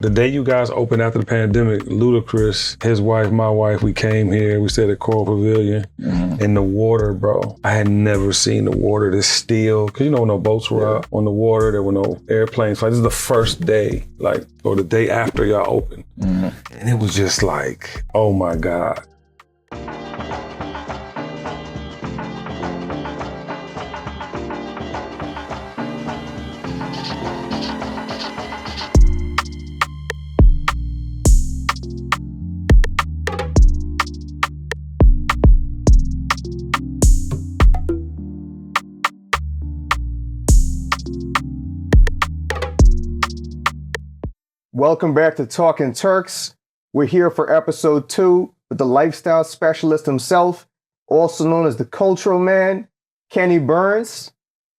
The day you guys opened after the pandemic, Ludacris, his wife, my wife, we came here. We stayed at Coral Pavilion. And the water, bro, I had never seen the water this still. Because you know, no boats were out on the water. There were no airplanes. This is the first day, or the day after y'all opened. And it was just like, oh my God. Welcome back to Talkin' Turks. We're here for episode 2 with the lifestyle specialist himself, also known as the cultural man, Kenny Burns.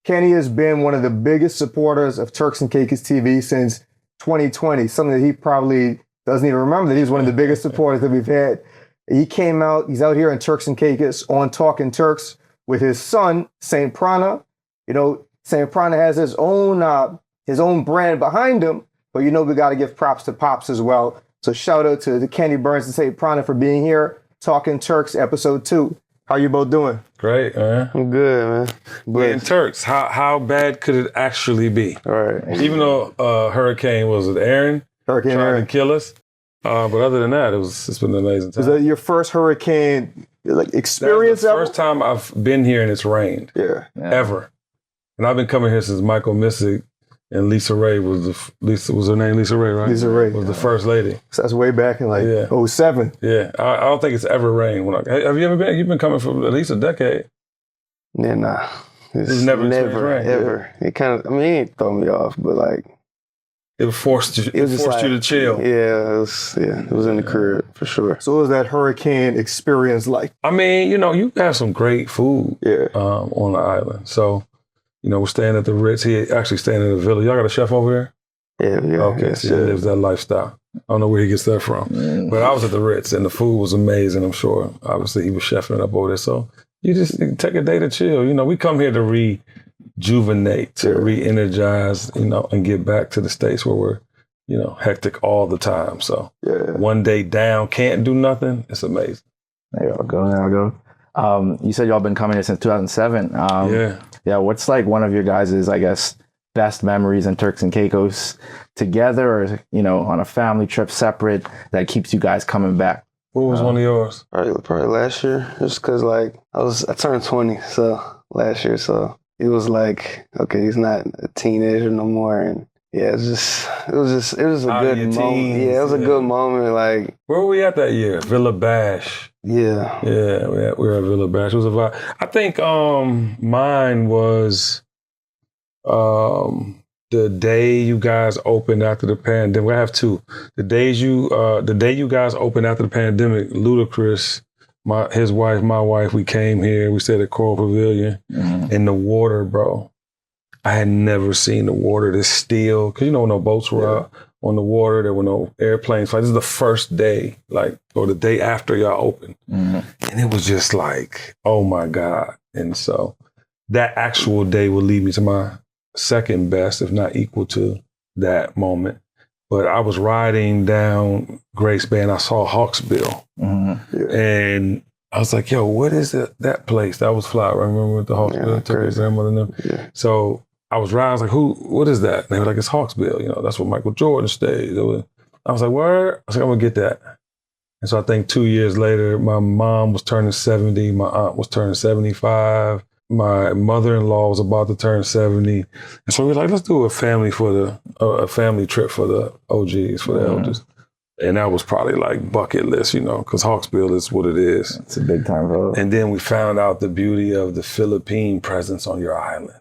Kenny has been one of the biggest supporters of Turks and Caicos TV since 2020, something that he probably doesn't even remember that he's one of the biggest supporters that we've had. He's out here in Turks and Caicos on Talkin' Turks with his son, SAINTPRANA. You know, SAINTPRANA has his own brand behind him. But you know we got to give props to Pops as well. So shout out to Kenny Burns and SAINTPRANA for being here. Talking Turks, episode 2. How you both doing? Great, man. I'm good, man. We're in Turks. How bad could it actually be? All right. Even though Hurricane, was it Erin? Hurricane trying Erin. to kill us. But other than that, it's been an amazing time. Is that your first hurricane experience That's the ever? first time I've been here and it's rained. Yeah. Ever. And I've been coming here since Michael Missick. And Lisa Ray was her name Lisa Ray, right? Lisa Ray. Was the first lady. So that's way back in 07. Yeah, I don't think it's ever rained. Have you ever been? You've been coming for at least a decade. Yeah, nah. It's never rain. Ever. It kind of, it ain't throw me off, but it forced you. It forced you to chill. Yeah, it was in the crib for sure. So what was that hurricane experience like? I mean, you have some great food. Yeah. On the island. So, we're staying at the Ritz. He actually staying in the village. Y'all got a chef over here? Yeah. Okay, so he lives that lifestyle. I don't know where he gets that from. But I was at the Ritz and the food was amazing, I'm sure. Obviously, he was chefing it up over there. So you just take a day to chill. We come here to rejuvenate, to re-energize, and get back to the States where we're, hectic all the time. So one day down, can't do nothing. It's amazing. There y'all go. You said y'all been coming here since 2007. Yeah, what's one of your guys' I guess best memories in Turks and Caicos together, or on a family trip separate that keeps you guys coming back? What was one of yours? Probably last year, just because I turned 20 last year, so it was okay, he's not a teenager no more, and it was a good moment. Yeah, it was a good moment. Where were we at that year? Villa Bash. Yeah. Yeah, we were at Villa Bash. It was a vibe. I think mine was the day you guys opened after the pandemic. I have two. The day you guys opened after the pandemic, Ludacris, his wife, my wife, we came here. We stayed at Coral Pavilion. And the water, bro. I had never seen the water this still. Because no boats were out on the water. There were no airplanes. This is the first day, or the day after y'all opened. And it was just like, oh my God. And so that actual day will lead me to my second best, if not equal to that moment. But I was riding down Grace Bay and I saw Hawksbill. And I was like, yo, what is that place? That was fly. I remember with the Hawksbill, took his grandmother and them. Yeah. So I was riding, I was like, what is that? And they were like, it's Hawksbill. That's where Michael Jordan stayed. I was like, where? I was like, I'm gonna get that. And so I think 2 years later, my mom was turning 70, my aunt was turning 75, my mother-in-law was about to turn 70. And so we were like, let's do a family trip for the OGs, for the elders. And that was probably bucket list, because Hawksbill is what it is. It's a big time road. And then we found out the beauty of the Philippine presence on your island.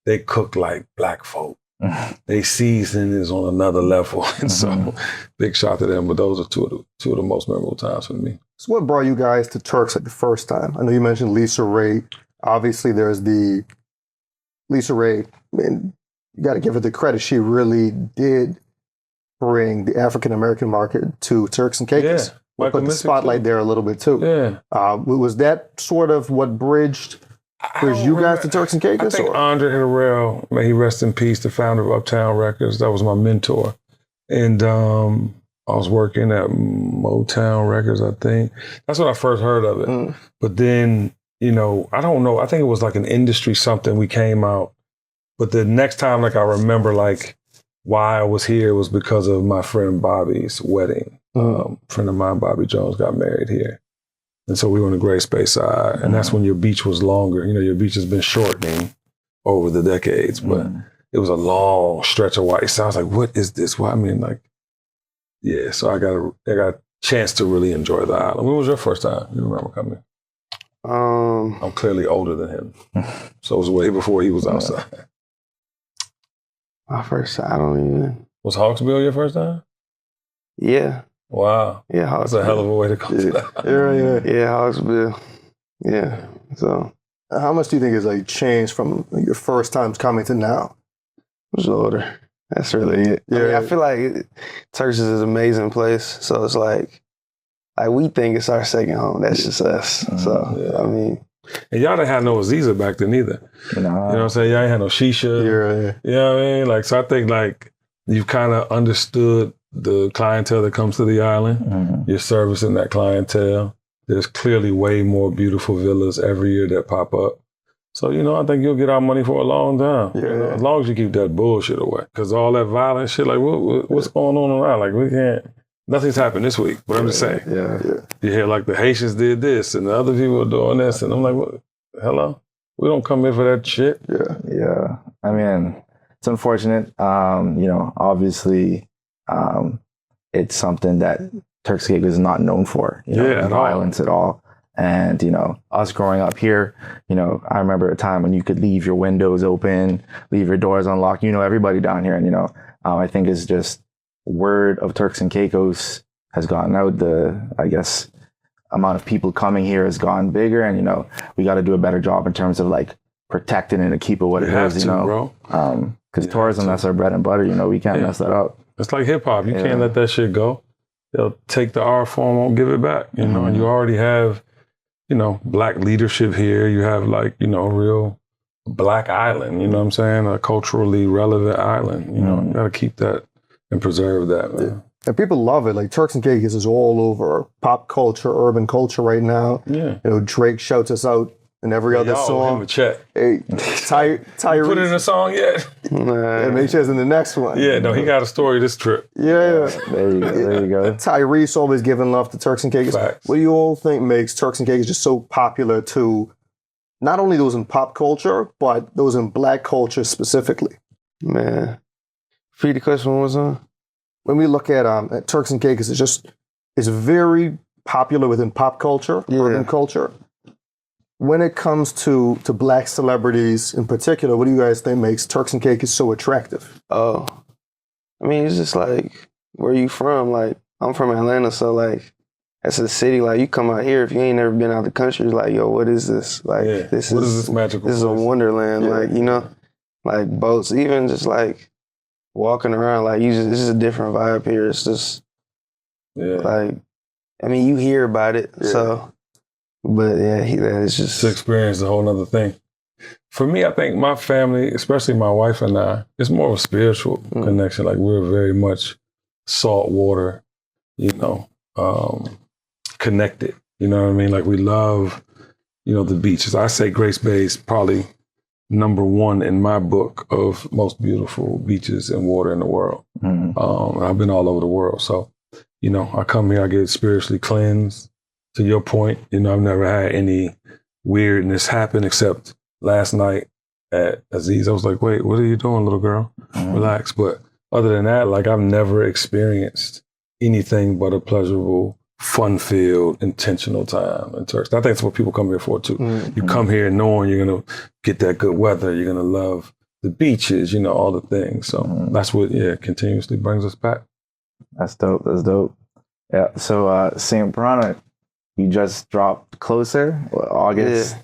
They cook like black folk. They season is on another level. And so big shout to them. But those are two of the most memorable times for me. So what brought you guys to Turks the first time? I know you mentioned Lisa Ray. Obviously, there's the Lisa Ray. And you got to give her the credit. She really did bring the African-American market to Turks and Caicos. Yeah. We'll put the spotlight there a little bit too. Yeah. Was that sort of what bridged you guys to Turks and Caicos? I think Andre Harrell, may he rest in peace, the founder of Uptown Records, that was my mentor. And I was working at Motown Records, I think. That's when I first heard of it. But then, you know, I don't know. I think it was like an industry something. We came out. But the next time, like I remember, like why I was here was because of my friend Bobby's wedding. Friend of mine, Bobby Jones, got married here. And so we were on the Great Space side. And that's when your beach was longer. You know, your beach has been shortening over the decades, but it was a long stretch of white. So I was like, what is this? Well, I mean, like, yeah. So I got a chance to really enjoy the island. When was your first time? You remember coming? I'm clearly older than him. So it was way before he was outside. My first time, I don't even. Was Hawksbill your first time? Yeah. Wow. Yeah, Hawksbill. That's a hell of a way to go to that. Yeah, Hawksbill. Yeah. So. How much do you think is like changed from your first times coming to now? I was older. That's really it. Yeah. I mean, I feel like Turks is an amazing place. So it's like we think it's our second home. That's just us. So, I mean. And y'all didn't have no Aziza back then either. You know what I'm saying? Y'all ain't had no Shisha. You know what I mean? Like, so I think like you've kind of understood the clientele that comes to the island. You're servicing that clientele. There's clearly way more beautiful villas every year that pop up. So, you know, I think you'll get our money for a long time. You know, as long as you keep that bullshit away. Because all that violent shit, like, what's going on around? Like, we can't, nothing's happened this week. But I'm just saying. You hear, like, the Haitians did this and the other people are doing this. And I'm like, what? Hello? We don't come here for that shit. Yeah. I mean, it's unfortunate. You know, obviously, it's something that Turks and Caicos is not known for, you know, violence at all. And, you know, us growing up here, you know, I remember a time when you could leave your windows open, leave your doors unlocked, you know, everybody down here. And, you know, I think it's just word of Turks and Caicos has gotten out. I guess, amount of people coming here has gotten bigger. And, you know, we got to do a better job in terms of like protecting it and keep it what it is, you know. Because tourism, that's our bread and butter, you know, we can't mess that up. It's like hip hop. You can't let that shit go. They'll take the art form, won't give it back, you know, and you already have, you know, Black leadership here. You have like, you know, a real Black island, you know what I'm saying? A culturally relevant island, you know, you got to keep that and preserve that, man. And people love it. Like Turks and Caicos is all over pop culture, urban culture right now. You know, Drake shouts us out in every other song. Him a check. Hey, Tyrese. Put it in a song yet? And make sure it's in the next one. Yeah, no, he got a story this trip. There you go. Tyrese always giving love to Turks and Caicos. Facts. What do you all think makes Turks and Caicos just so popular to not only those in pop culture, but those in Black culture specifically? Man, repeat the question one more time. When we look at Turks and Caicos, it's very popular within pop culture, urban culture. When it comes to Black celebrities in particular, what do you guys think makes Turks and Caicos so attractive? Oh, I mean, it's just like, where you from? Like, I'm from Atlanta, so like, that's a city. Like, you come out here, if you ain't never been out the country, it's like, yo, what is this? Like, what is this magical This is a place? wonderland. Like, you know, like boats, even just like walking around, like, this is a different vibe here. It's just, like, I mean, you hear about it, so. But it's just to experience a whole nother thing. For me, I think my family, especially my wife and I, it's more of a spiritual connection. Like we're very much salt water, you know, connected. You know what I mean? Like we love, you know, the beaches. I say Grace Bay is probably #1 in my book of most beautiful beaches and water in the world. And I've been all over the world. So, you know, I come here, I get spiritually cleansed. To your point, you know, I've never had any weirdness happen except last night at Aziz. I was like, wait, what are you doing, little girl? Relax. But other than that, like I've never experienced anything but a pleasurable, fun-filled, intentional time in Turks. I think that's what people come here for too. You come here knowing you're going to get that good weather. You're going to love the beaches, you know, all the things. So that's what, continuously brings us back. That's dope. That's dope. Yeah. So SAINTPRANA, you just dropped Closer, August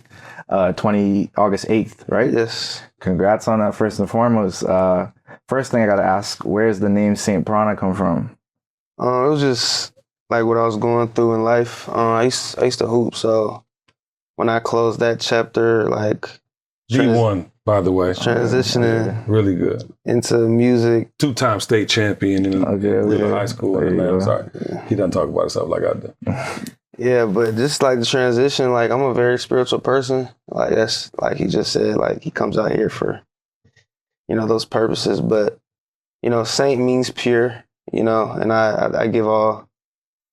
8th, right? Yes. Congrats on that, first and foremost. First thing I got to ask, where's the name SAINTPRANA come from? It was just like what I was going through in life. I used to hoop, so when I closed that chapter, like G1. by the way. Transitioning really good into music. 2-time state champion in high school. I'm sorry. He doesn't talk about himself like I do. Yeah, but just like the transition, like I'm a very spiritual person. Like that's like he just said, like he comes out here for, you know, those purposes. But, you know, saint means pure, you know, and I give all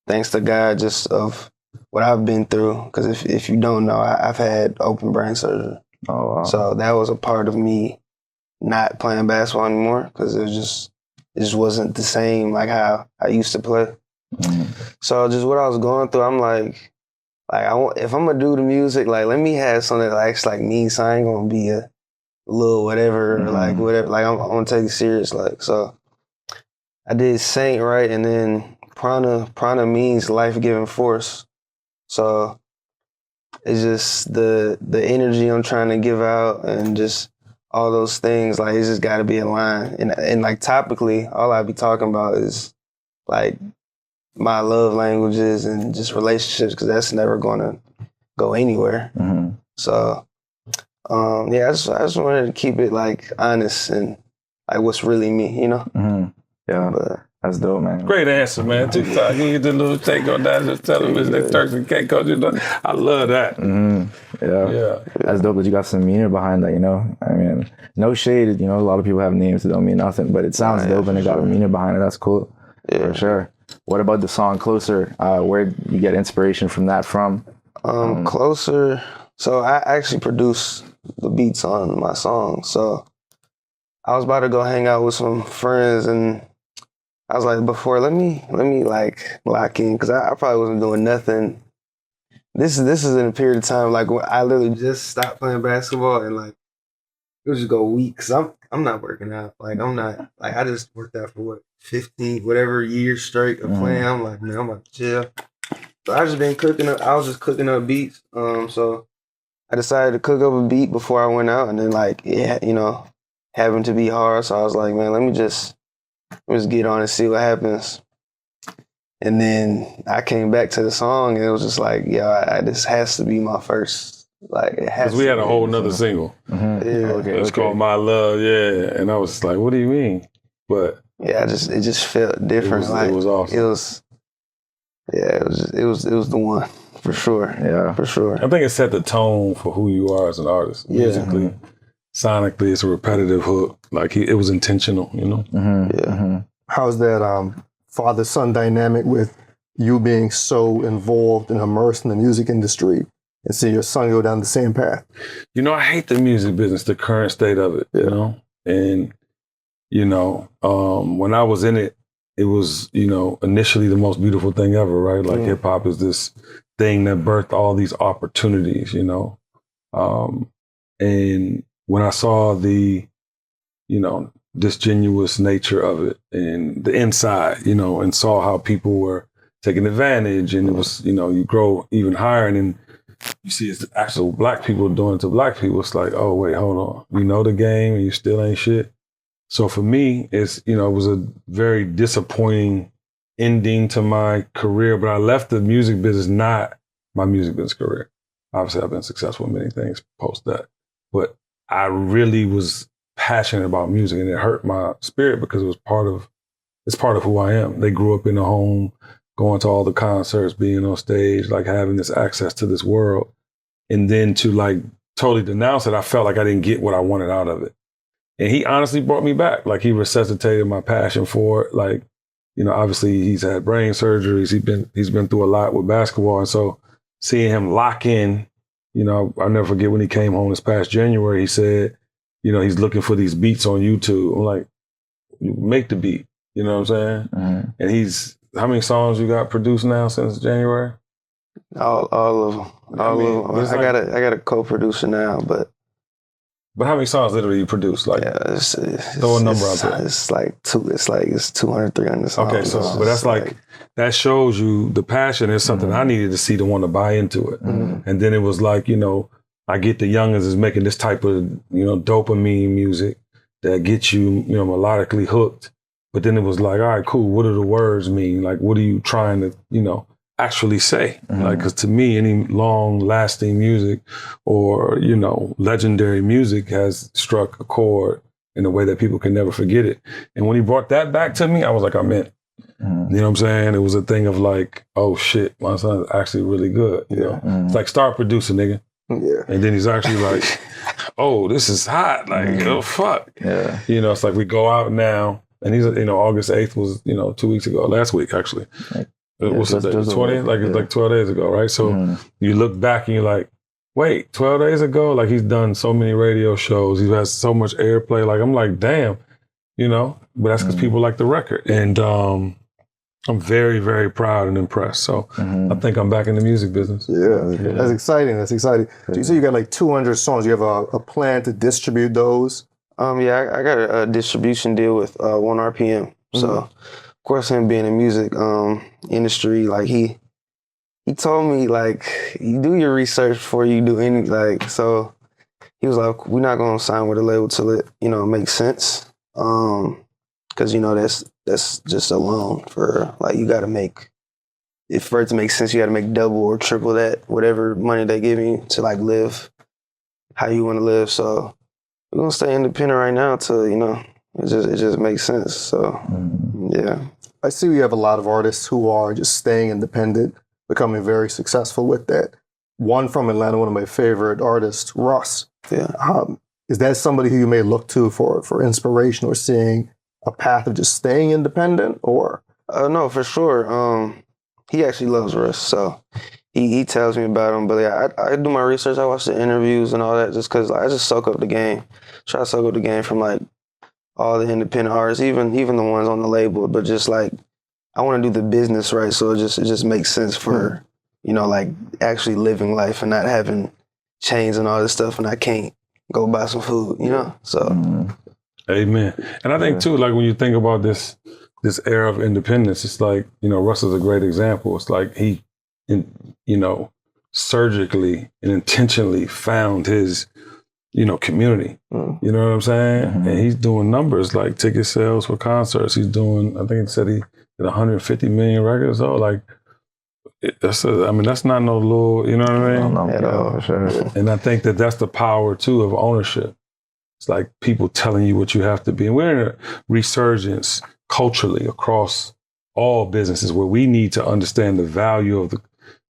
thanks to God just of what I've been through. Because if you don't know, I've had open brain surgery. Oh, wow. So that was a part of me not playing basketball anymore because it just wasn't the same like how I used to play. Mm-hmm. So just what I was going through, I'm like if I'm gonna do the music, like let me have something that actually like me. So I ain't gonna be a little whatever or like whatever. Like I'm gonna take it serious. Like so, I did Saint right, and then Prana means life-giving force. So it's just the energy I'm trying to give out and just all those things, like it's just gotta be aligned. And like topically, all I be talking about is like my love languages and just relationships, because that's never gonna go anywhere. Mm-hmm. So yeah, I just wanted to keep it like honest and like what's really me, you know? Mm-hmm. Yeah. But that's dope, man. Great answer, man. TikTok, you get the little take on that, just tell them it's the Turks and Caicos. You know, I love that. Mm-hmm. Yeah, that's dope that you got some meaning behind that. You know, I mean, no shade. You know, a lot of people have names that don't mean nothing, but it sounds dope and it got a meaning behind it. That's cool, for sure. What about the song "Closer"? Where did you get inspiration from that from? Closer. So I actually produced the beats on my song. So I was about to go hang out with some friends and I was like, before, let me like lock in, because I probably wasn't doing nothing. This is in a period of time like when I literally just stopped playing basketball and like it would just go weeks. I'm not working out. Like I'm not like I just worked out for what 15 whatever years straight of playing. I'm like, man, I'm about to chill. So I just been cooking up. I was just cooking up beats. So I decided to cook up a beat before I went out, and then like it, you know, happened to be hard. So I was like, man, let me just get on and see what happens. And then I came back to the song and it was just like, yo, this has to be my first. Like it has. Because we had a whole nother single. Mm-hmm. Yeah. It's called My Love, and I was just like, what do you mean? But yeah, it just felt different. It was awesome. It was the one for sure. Yeah, for sure. I think it set the tone for who you are as an artist. Musically, sonically, it's a repetitive hook. Like it was intentional, you know? Mm-hmm. Yeah. Mm-hmm. How's that father-son dynamic with you being so involved and immersed in the music industry and see your son go down the same path? You know, I hate the music business, the current state of it, you know? And, you know, when I was in it, it was, you know, initially the most beautiful thing ever, right? Like hip hop is this thing that birthed all these opportunities, you know? And when I saw the, you know, disingenuous nature of it and the inside, you know, and saw how people were taking advantage, and it was, you know, you grow even higher and then you see it's actual black people doing it to black people. It's like, oh, wait, hold on. You know the game and you still ain't shit. So for me, it's, you know, it was a very disappointing ending to my career, but I left the music business, not my music business career. Obviously, I've been successful in many things post that, but I really was passionate about music, and it hurt my spirit because it's part of who I am. They grew up in a home, going to all the concerts, being on stage, like having this access to this world. And then to like totally denounce it, I felt like I didn't get what I wanted out of it. And he honestly brought me back. Like he resuscitated my passion for it. Like, you know, obviously he's had brain surgeries. He's been through a lot with basketball. And so seeing him lock in, you know, I'll never forget when he came home this past January, he said, you know, he's looking for these beats on YouTube. I'm like, make the beat. You know what I'm saying? Mm-hmm. And how many songs you got produced now since January? All of them. I got a co-producer now, but how many songs literally you produced? Like, throw a number out there. It's like 200, 300 songs. Okay, so but that's like that shows you the passion is something I needed to see to want to buy into it. Mm-hmm. And then it was like, you know, I get the youngins is making this type of, you know, dopamine music that gets you, you know, melodically hooked. But then it was like, all right, cool. What do the words mean? Like, what are you trying to, you know, actually say. Like, because to me, any long-lasting music or, you know, legendary music has struck a chord in a way that people can never forget it. And when he brought that back to me, I was like, I'm in. You know what I'm saying? It was a thing of like, oh shit, my son's actually really good. You know, it's like start producing, nigga. Yeah. And then he's actually like, oh, this is hot. Like, oh fuck. Yeah. You know, it's like we go out now, and he's, you know, August 8th was, you know, 2 weeks ago, last week actually. What's it, 20? Like it's like 12 days ago, right? So you look back and you're like, wait, 12 days ago? Like he's done so many radio shows. He has so much airplay. Like I'm like, damn, you know, but that's because people like the record. And I'm very, very proud and impressed. So I think I'm back in the music business. Yeah, that's exciting. That's exciting. So you say you got like 200 songs. You have a plan to distribute those? Yeah, I got a distribution deal with ONErpm. So, of course, him being in the music industry, like he told me like, you do your research before you do any like. So he was like, we're not gonna sign with a label till it, you know, makes sense. Because you know that's just a loan for like you got to make. If for it to make sense, you got to make double or triple that whatever money they give you to like live how you want to live. So we're gonna stay independent right now till, you know, it just makes sense. So yeah. I see we have a lot of artists who are just staying independent, becoming very successful with that. One from Atlanta, one of my favorite artists, Russ. Yeah. Is that somebody who you may look to for inspiration or seeing a path of just staying independent, or? No, for sure. He actually loves Russ, so he tells me about him. But yeah, I do my research. I watch the interviews and all that just because I just soak up the game. Try to soak up the game from like all the independent artists, even the ones on the label. But just like I want to do the business right, so it just makes sense for you know, like actually living life and not having chains and all this stuff, and I can't go buy some food, you know. So. Amen. And I think too, like when you think about this era of independence, it's like, you know, Russ is a great example. It's like he, you know, surgically and intentionally found his, you know, community. You know what I'm saying? And he's doing numbers like ticket sales for concerts. He's doing, I think he said he did 150 million records. So like, that's not no little, you know what I mean? No, at all. for sure. And I think that's the power too of ownership. It's like people telling you what you have to be. And we're in a resurgence culturally across all businesses where we need to understand the value of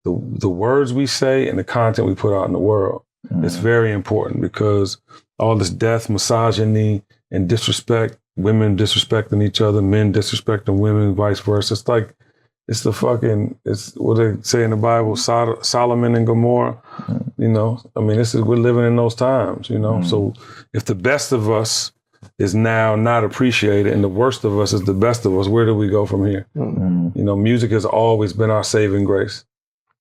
the words we say and the content we put out in the world. It's very important because all this death, misogyny, and disrespect, women disrespecting each other, men disrespecting women, vice versa. It's like, it's what they say in the Bible, Solomon and Gomorrah, you know? I mean, we're living in those times, you know? So if the best of us is now not appreciated and the worst of us is the best of us, where do we go from here? You know, music has always been our saving grace.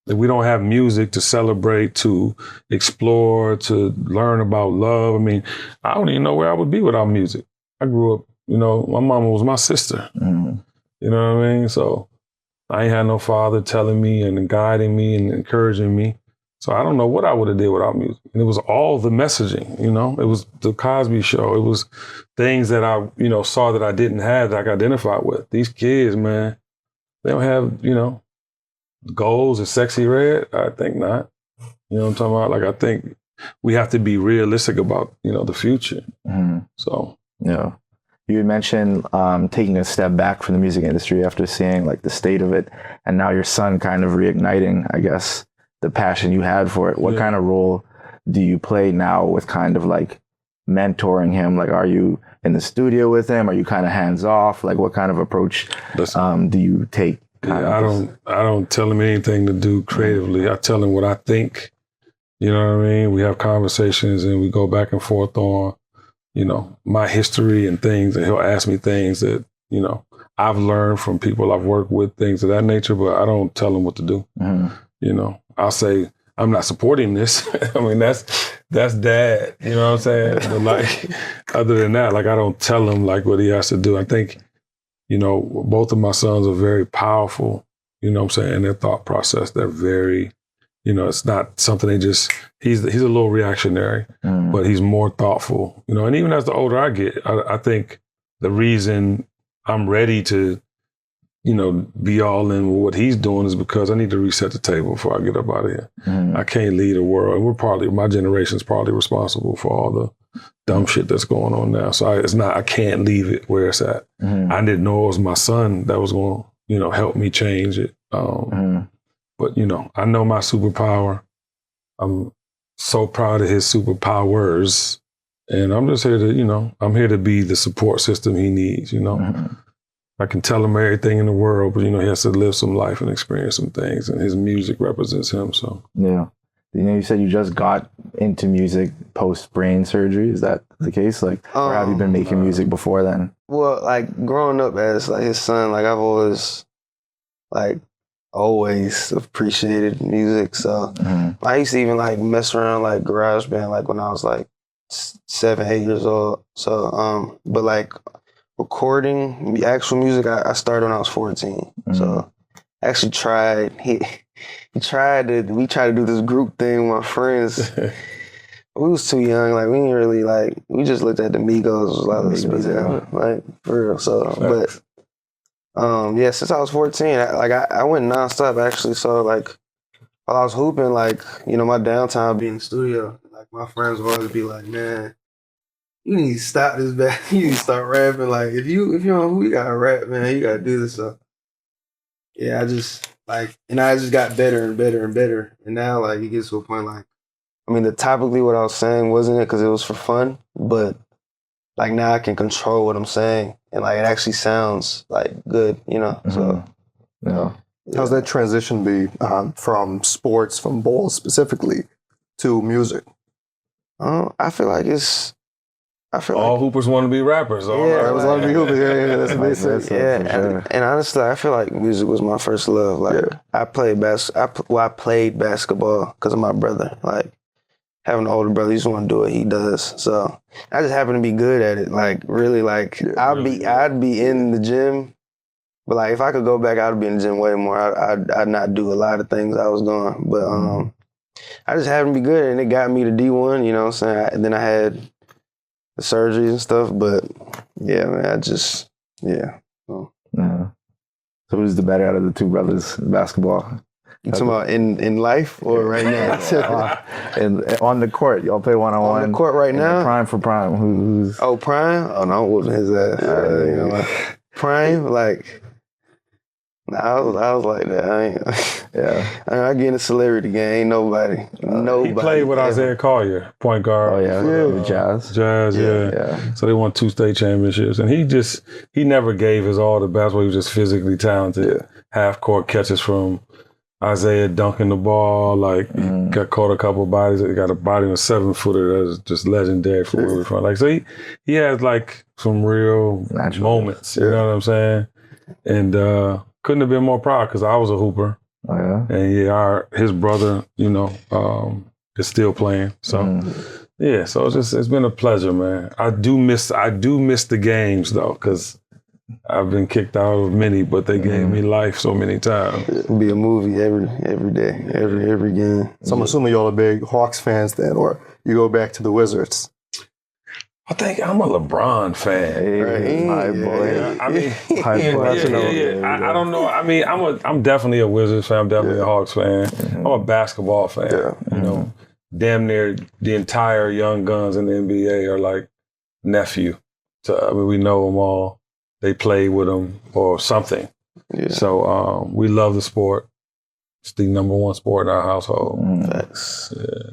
If we don't have music to celebrate, to explore, to learn about love, I mean, I don't even know where I would be without music. I grew up, you know, my mama was my sister. You know what I mean? So I ain't had no father telling me and guiding me and encouraging me. So I don't know what I would have did without music. And it was all the messaging, you know? It was the Cosby Show. It was things that I, you know, saw that I didn't have that I could identify with. These kids, man, they don't have, you know, goals and sexy red. I think not. You know what I'm talking about? Like, I think we have to be realistic about, you know, the future. So. Yeah. You had mentioned taking a step back from the music industry after seeing like the state of it, and now your son kind of reigniting, I guess, the passion you had for it. What kind of role do you play now with kind of like mentoring him? Like, are you in the studio with him? Are you kind of hands off? Like, what kind of approach do you take? I don't tell him anything to do creatively. I tell him what I think. You know what I mean? We have conversations and we go back and forth on, you know, my history and things, and he'll ask me things that, you know, I've learned from people I've worked with, things of that nature, but I don't tell him what to do. You know, I'll say, I'm not supporting this. I mean, that's dad, you know what I'm saying? But like, other than that, like, I don't tell him like what he has to do. I think, you know, both of my sons are very powerful, you know what I'm saying, in their thought process. They're very, you know, it's not something they just, he's a little reactionary, but he's more thoughtful, you know, and even as the older I get, I think the reason I'm ready to be all in with what he's doing is because I need to reset the table before I get up out of here. I can't lead the world. And my generation's probably responsible for all the dumb shit that's going on now. So I can't leave it where it's at. I didn't know it was my son that was going to, help me change it. But, I know my superpower. I'm so proud of his superpowers. And I'm just here to, I'm here to be the support system he needs, I can tell him everything in the world, but, he has to live some life and experience some things. And his music represents him, so. Yeah. You said you just got into music post-brain surgery. Is that the case? Or have you been making music before then? Well, growing up as, his son, I've always appreciated music. So I used to even, mess around, garage band, when I was, 7, 8 years old. So, but, recording actual music, I started when I was 14. So I actually tried. We tried to do this group thing with my friends. We was too young. We didn't really we just looked at the Migos. Let's be there, for real. So, but since I was 14, I went nonstop actually. So while I was hooping, my downtime would be in the studio. My friends would always be like, man, you need to stop this, man. You need to start rapping. If you don't hoop, you gotta rap, man. You gotta do this stuff. Yeah, I just and I just got better and better and better. And now it gets to a point topically what I was saying wasn't it because it was for fun, but now I can control what I'm saying and it actually sounds good, So yeah. How's that transition be from sports, from ball specifically, to music? I feel all hoopers want to be rappers. I was want to be hoopers. Yeah, that's what they say. Yeah, and honestly, I feel like music was my first love. I played I played basketball because of my brother. Having an older brother, you just want to do what he does. So I just happen to be good at it. I'd be in the gym, but if I could go back, I'd be in the gym way more. I'd not do a lot of things I was doing, but I just happened to be good, and it got me to D1. You know what I'm saying? And then I had the surgeries and stuff, but yeah, man, So who's the better out of the two brothers in basketball? You talking about in life or right now? And on the court, y'all play one-on-one. On the court right now? Prime for prime. Who's? Oh, Prime? Oh, no, I'm whooping his ass. Prime, I was like that. I get in the celebrity game. Ain't nobody. He played with Isaiah Collier, point guard. Oh yeah, the Jazz. Jazz, yeah. So they won 2 state championships, and he never gave his all to basketball. He was just physically talented. Yeah. Half court catches from Isaiah dunking the ball. Got caught a couple of bodies. He got a body of a 7-footer that's just legendary from where we're from. So he has some real moments. You know what I'm saying? And couldn't have been more proud because I was a hooper. Oh yeah. And his brother, is still playing. So so it's been a pleasure, man. I do miss the games though, because I've been kicked out of many, but they gave me life so many times. It'll be a movie every day, every game. So I'm assuming y'all are big Hawks fans then, or you go back to the Wizards. I think I'm a LeBron fan. Hey, my boy. Yeah. I mean, I don't know. I mean, I'm definitely a Wizards fan. I'm definitely a Hawks fan. I'm a basketball fan. Yeah. Damn near the entire young guns in the NBA are nephew. So we know them all. They play with them or something. Yeah. So we love the sport. It's the number one sport in our household. Facts. Yeah.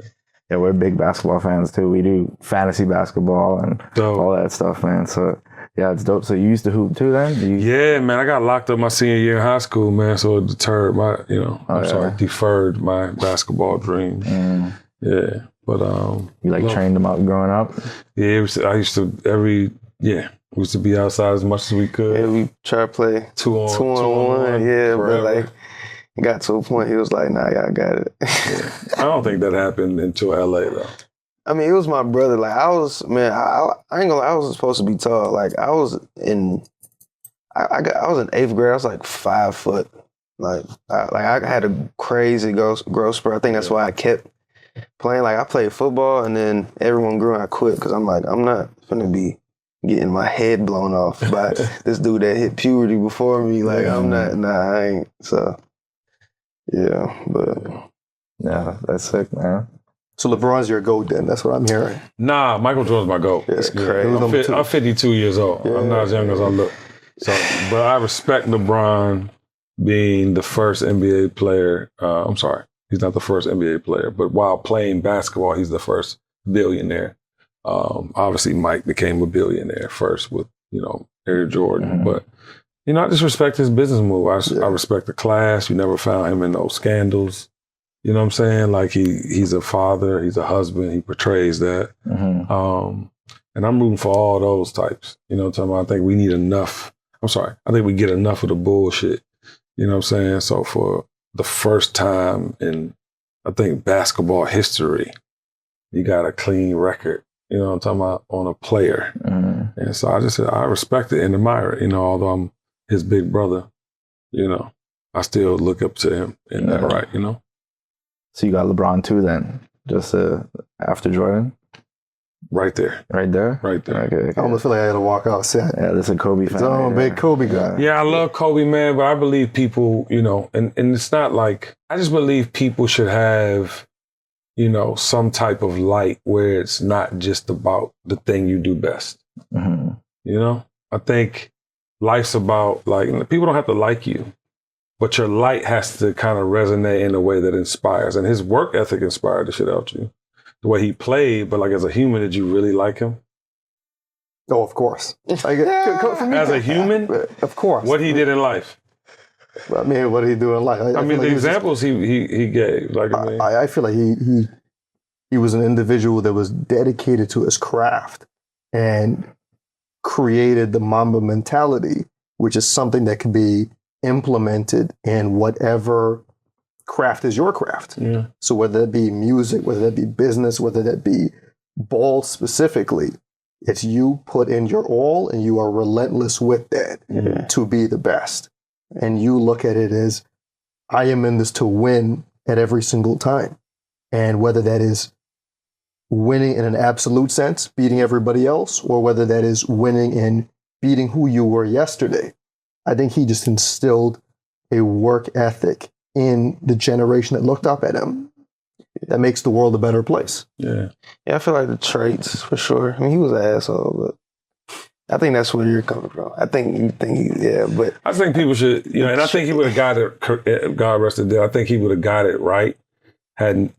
Yeah, we're big basketball fans too. We do fantasy basketball and all that stuff, man. So yeah, it's dope. So you used to hoop too then? Yeah, man. I got locked up my senior year in high school, man. So it deterred deferred my basketball dream. Yeah, but you trained them up growing up? Yeah, I used to we used to be outside as much as we could. Yeah, we try to play two on one. Yeah, forever. But got to a point, he was like, nah, y'all got it. I don't think that happened until LA though. I mean, it was my brother. I was ain't gonna lie, I wasn't supposed to be tall. I was in 8th grade. I was 5 foot. I had a crazy growth spurt. I think that's why I kept playing. I played football and then everyone grew and I quit because I'm not gonna be getting my head blown off by this dude that hit puberty before me. Like, I'm not, I ain't. So, yeah, but. Yeah, that's sick, man. So LeBron's your GOAT then? That's what I'm hearing. Nah, Michael Jordan's my GOAT. That's crazy. I'm 52 years old. Yeah. I'm not as young as I look. So, but I respect LeBron being the first NBA player. I'm sorry, he's not the first NBA player, but while playing basketball, he's the first billionaire. Obviously, Mike became a billionaire first with, Air Jordan. But, I just respect his business move. I respect the class. You never found him in no scandals. You know what I'm saying? Like he's a father, he's a husband, he portrays that. And I'm rooting for all those types. You know what I'm talking about? I think we need enough. I think we get enough of the bullshit. You know what I'm saying? So for the first time in, I think, basketball history, you got a clean record. You know what I'm talking about? On a player. And so I respect it and admire it. Although I'm his big brother, I still look up to him in that right, So you got LeBron too then, just after Jordan? Right there. Right there? Right there. Okay. I almost feel like I had to walk outside. Yeah, this is a Kobe fan. I'm a big Kobe guy. Yeah, I love Kobe, man, but I believe people, and it's not like, I just believe people should have, some type of light where it's not just about the thing you do best. I think life's about, like, people don't have to like you, but your light has to kind of resonate in a way that inspires. And his work ethic inspired the shit out you. The way he played, but like as a human, did you really like him? Oh, of course. For me, as a human? Of course. What he did in life. I mean, what did he do in life? I mean, the examples he gave. Like, I feel like he was an individual that was dedicated to his craft and created the Mamba mentality, which is something that can be implemented in whatever craft is your craft. Yeah. So whether that be music, whether that be business, whether that be ball specifically, it's you put in your all and you are relentless with that to be the best. And you look at it as, I am in this to win at every single time. And whether that is winning in an absolute sense, beating everybody else, or whether that is winning in beating who you were yesterday. I think he just instilled a work ethic in the generation that looked up at him that makes the world a better place. Yeah, I feel like the traits, for sure. I mean, he was an asshole, but I think that's where you're coming from. I think you think, but... I think people should, and I think he would have got it, God rest his dead, I think he would have got it right had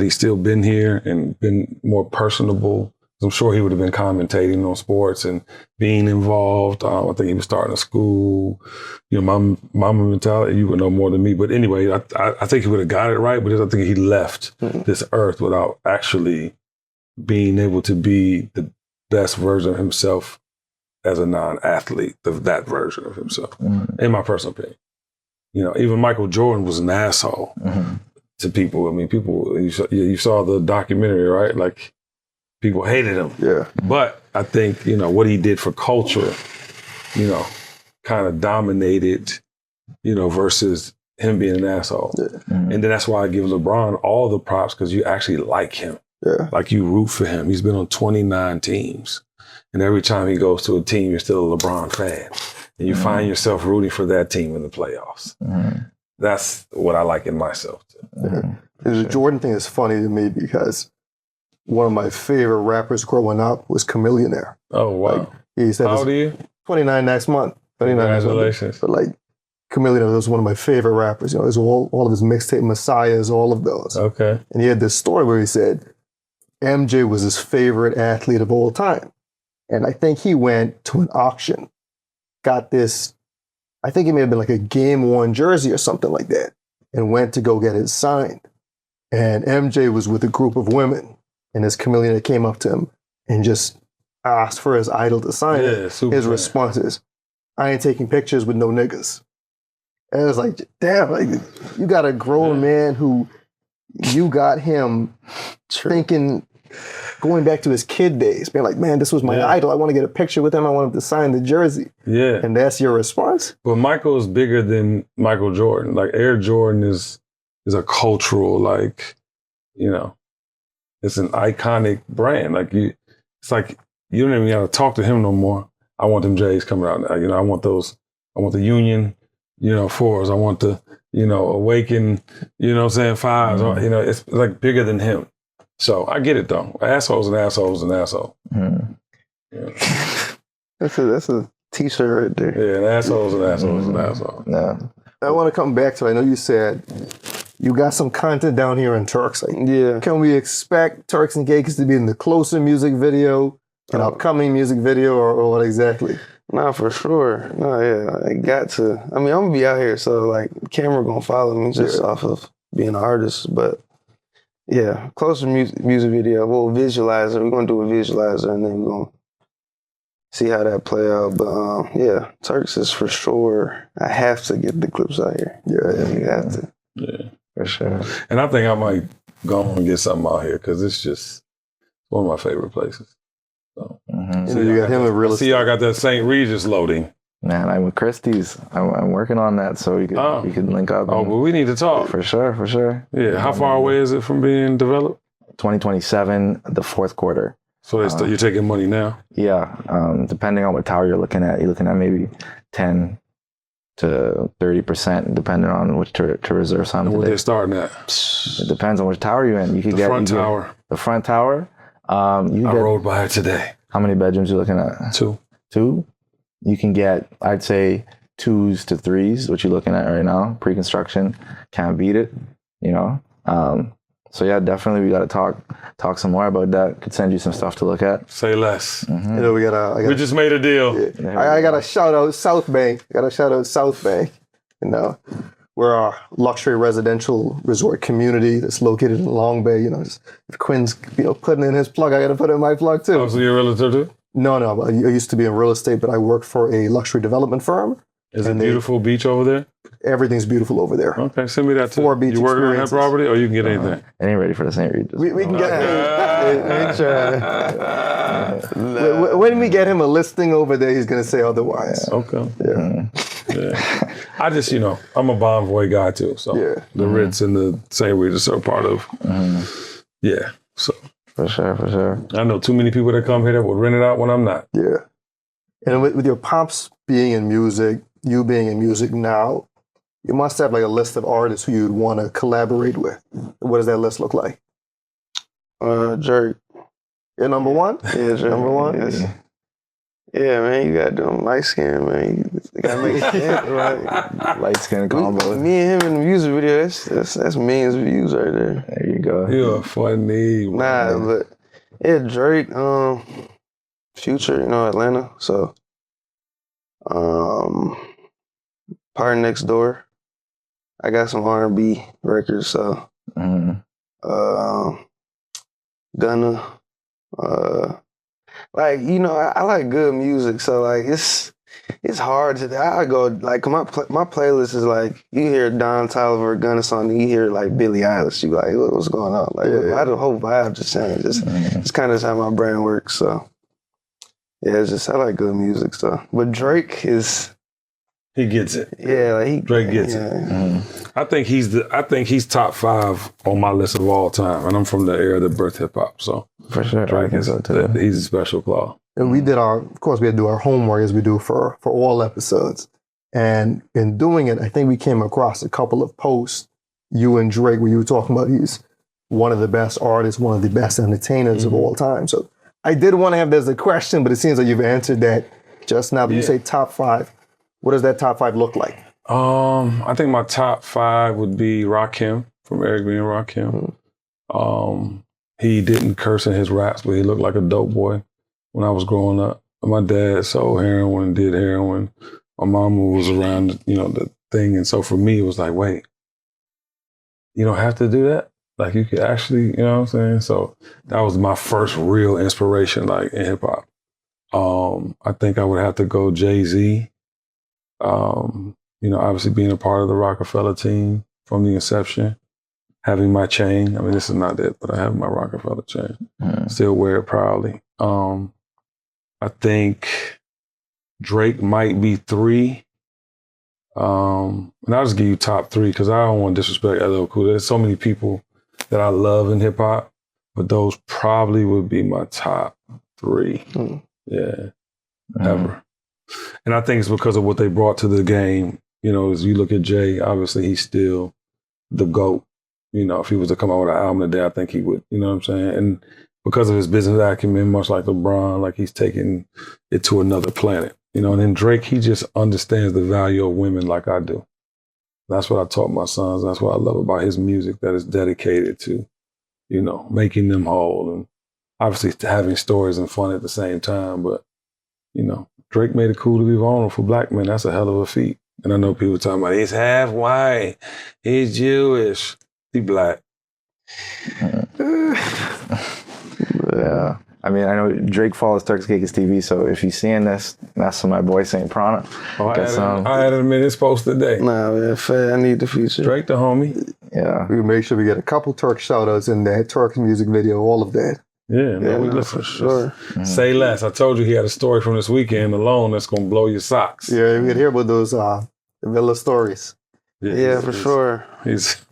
he still been here and been more personable. I'm sure he would have been commentating on sports and being involved. I think he was starting a school, mama mentality. You would know more than me. But anyway, I think he would have got it right, but I think he left this earth without actually being able to be the best version of himself as a non-athlete, that version of himself, in my personal opinion. Even Michael Jordan was an asshole to people. I mean, you saw the documentary, right? Like, people hated him. Yeah. But I think, what he did for culture, kind of dominated, versus him being an asshole. Yeah. And then that's why I give LeBron all the props, because you actually like him. Yeah. Like, you root for him. He's been on 29 teams. And every time he goes to a team, you're still a LeBron fan. And you find yourself rooting for that team in the playoffs. That's what I like in myself. The Jordan thing is funny to me because one of my favorite rappers growing up was Chamillionaire. Oh, wow. He said, how old are you? 29 next month. 29 Congratulations. But like, Chamillionaire was one of my favorite rappers. It was all of his mixtape Messiahs, all of those. Okay. And he had this story where he said MJ was his favorite athlete of all time. And I think he went to an auction, got this, I think it may have been like a Game 1 jersey or something like that, and went to go get it signed. And MJ was with a group of women. And this Chamillionaire came up to him and just asked for his idol to sign it. His response is, I ain't taking pictures with no niggas. And it was like, damn, like, you got a grown man who you got him thinking, going back to his kid days, being like, man, this was my idol. I want to get a picture with him. I want him to sign the jersey. Yeah. And that's your response? But Michael is bigger than Michael Jordan. Like, Air Jordan is a cultural, like, it's an iconic brand. Like, it's like You don't even got to talk to him no more. I want them J's coming out now. You know, I want the Union, you know, 4s. I want the, you know, Awaken, you know what I'm saying, 5s. Mm-hmm. You know, it's like bigger than him. So I get it though. Asshole's an asshole's an asshole. Mm-hmm. Yeah. That's a t-shirt right there. Yeah, an asshole's an asshole's an asshole. Yeah. I want to come back to, I know you said you got some content down here in Turks. Like, yeah. Can we expect Turks and Caicos to be in the Closer music video, an upcoming music video, or what exactly? Nah, for sure. No, yeah, I got to. I mean, I'm gonna be out here, so like, camera gonna follow me just off of being an artist. But yeah, Closer music video. We'll visualize it. We're gonna do a visualizer, and then we're gonna see how that play out. But yeah, Turks is for sure. I have to get the clips out here. Yeah, you have to. Yeah, for sure. And I think I might go and get something out here because it's just one of my favorite places. So, so you got him in real estate. See, I got that St. Regis loading. Man, I'm with Christie's. I'm working on that, so we could link up. Oh, but we need to talk. For sure. Yeah, how far away is it from being developed? 2027, the fourth quarter. So you're taking money now? Yeah, depending on what tower you're looking at maybe 10 to 30%, depending on which to reserve some. And what they're starting at? It depends on which tower you're in. You could the front tower. The front tower. I rode by it today. How many bedrooms you looking at? 2. 2? You can get, I'd say, 2s to 3s, what you're looking at right now. Pre-construction, can't beat it, you know. So yeah, definitely we got to talk some more about that. Could send you some stuff to look at. Say less. Mm-hmm. You know, we just made a deal. Yeah. I got to shout out South Bank. You know, we're our luxury residential resort community that's located in Long Bay. You know, if Quinn's putting in his plug, I got to put in my plug too. Oh, so you're a realtor too? No. I used to be in real estate, but I worked for a luxury development firm. Is it beautiful beach over there? Everything's beautiful over there. Okay, send me that too. 4 beach you working on that property, or you can get anything? I ain't ready for the St. Regis. We can get when we get him a listing over there, he's gonna say otherwise. Okay. Yeah. I just, I'm a Bonvoy guy too, so the Ritz and the St. Regis are part of. Yeah, so for sure. I know too many people that come here that would rent it out when I'm not. Yeah, and with your pops being in music, you being in music now, you must have like a list of artists who you'd want to collaborate with. What does that list look like? Drake. You're number one? Yeah, Drake. Number one? Yes. Yeah, man, you gotta do them light skin, man. You gotta make it right. Light skin combo. Me and him in the music video, that's millions of views right there. There you go. You're funny. Nah, but yeah, Drake, Future, Atlanta. So, Party Next Door. I got some R&B records, so Gunna. I like good music, so like it's hard to. I go like my playlist is like you hear Don Toliver, Gunna song, you hear like Billie Eilish, you like what's going on? Like the whole vibe just changes. It's kind of how my brain works. So yeah, it's just I like good music stuff. But Drake is. He gets it. Yeah, like Drake gets it. I think he's top 5 on my list of all time, and I'm from the era that birthed hip hop. So for sure, Drake he's a special claw. And we had to do our homework as we do for all episodes. And in doing it, I think we came across a couple of posts, you and Drake, where you were talking about he's one of the best artists, one of the best entertainers of all time. So I did want to have that as a question, but it seems like you've answered that just now. But you say top 5. What does that top 5 look like? I think my top 5 would be Rakim, from Eric B. and Rakim. He didn't curse in his raps, but he looked like a dope boy when I was growing up. My dad sold heroin, did heroin. My mama was around, the thing. And so for me, it was like, wait, you don't have to do that? Like you could actually, you know what I'm saying? So that was my first real inspiration, like in hip hop. I think I would have to go Jay-Z. Obviously being a part of the Rockefeller team from the inception, having my chain. I mean, this is not it, but I have my Rockefeller chain. Still wear it proudly. I think Drake might be 3. And I'll just give you top 3 because I don't want to disrespect LL Cool. There's so many people that I love in hip hop, but those probably would be my top 3. Yeah, ever. And I think it's because of what they brought to the game. You know, as you look at Jay, obviously he's still the GOAT. You know, if he was to come out with an album today, I think he would. You know what I'm saying? And because of his business acumen, much like LeBron, like he's taking it to another planet. You know, and then Drake, he just understands the value of women like I do. That's what I taught my sons. That's what I love about his music, that is dedicated to, you know, making them whole and obviously having stories and fun at the same time. But, you know, Drake made it cool to be vulnerable for black men. That's a hell of a feat. And I know people talking about he's half white, he's Jewish, he black. Yeah. I mean, I know Drake follows Turks and Caicos TV, so if you're seeing this, that's for my boy SAINTPRANA. Oh, I added him in his post today. Nah, man, I need the feature. Drake the homie. Yeah. We make sure we get a couple Turk shout-outs in there, Turk music video, all of that. Yeah, man, we listen. For sure. Say less. I told you he had a story from this weekend alone that's going to blow your socks. Yeah, we can hear about those Villa stories. Yeah, for sure. He's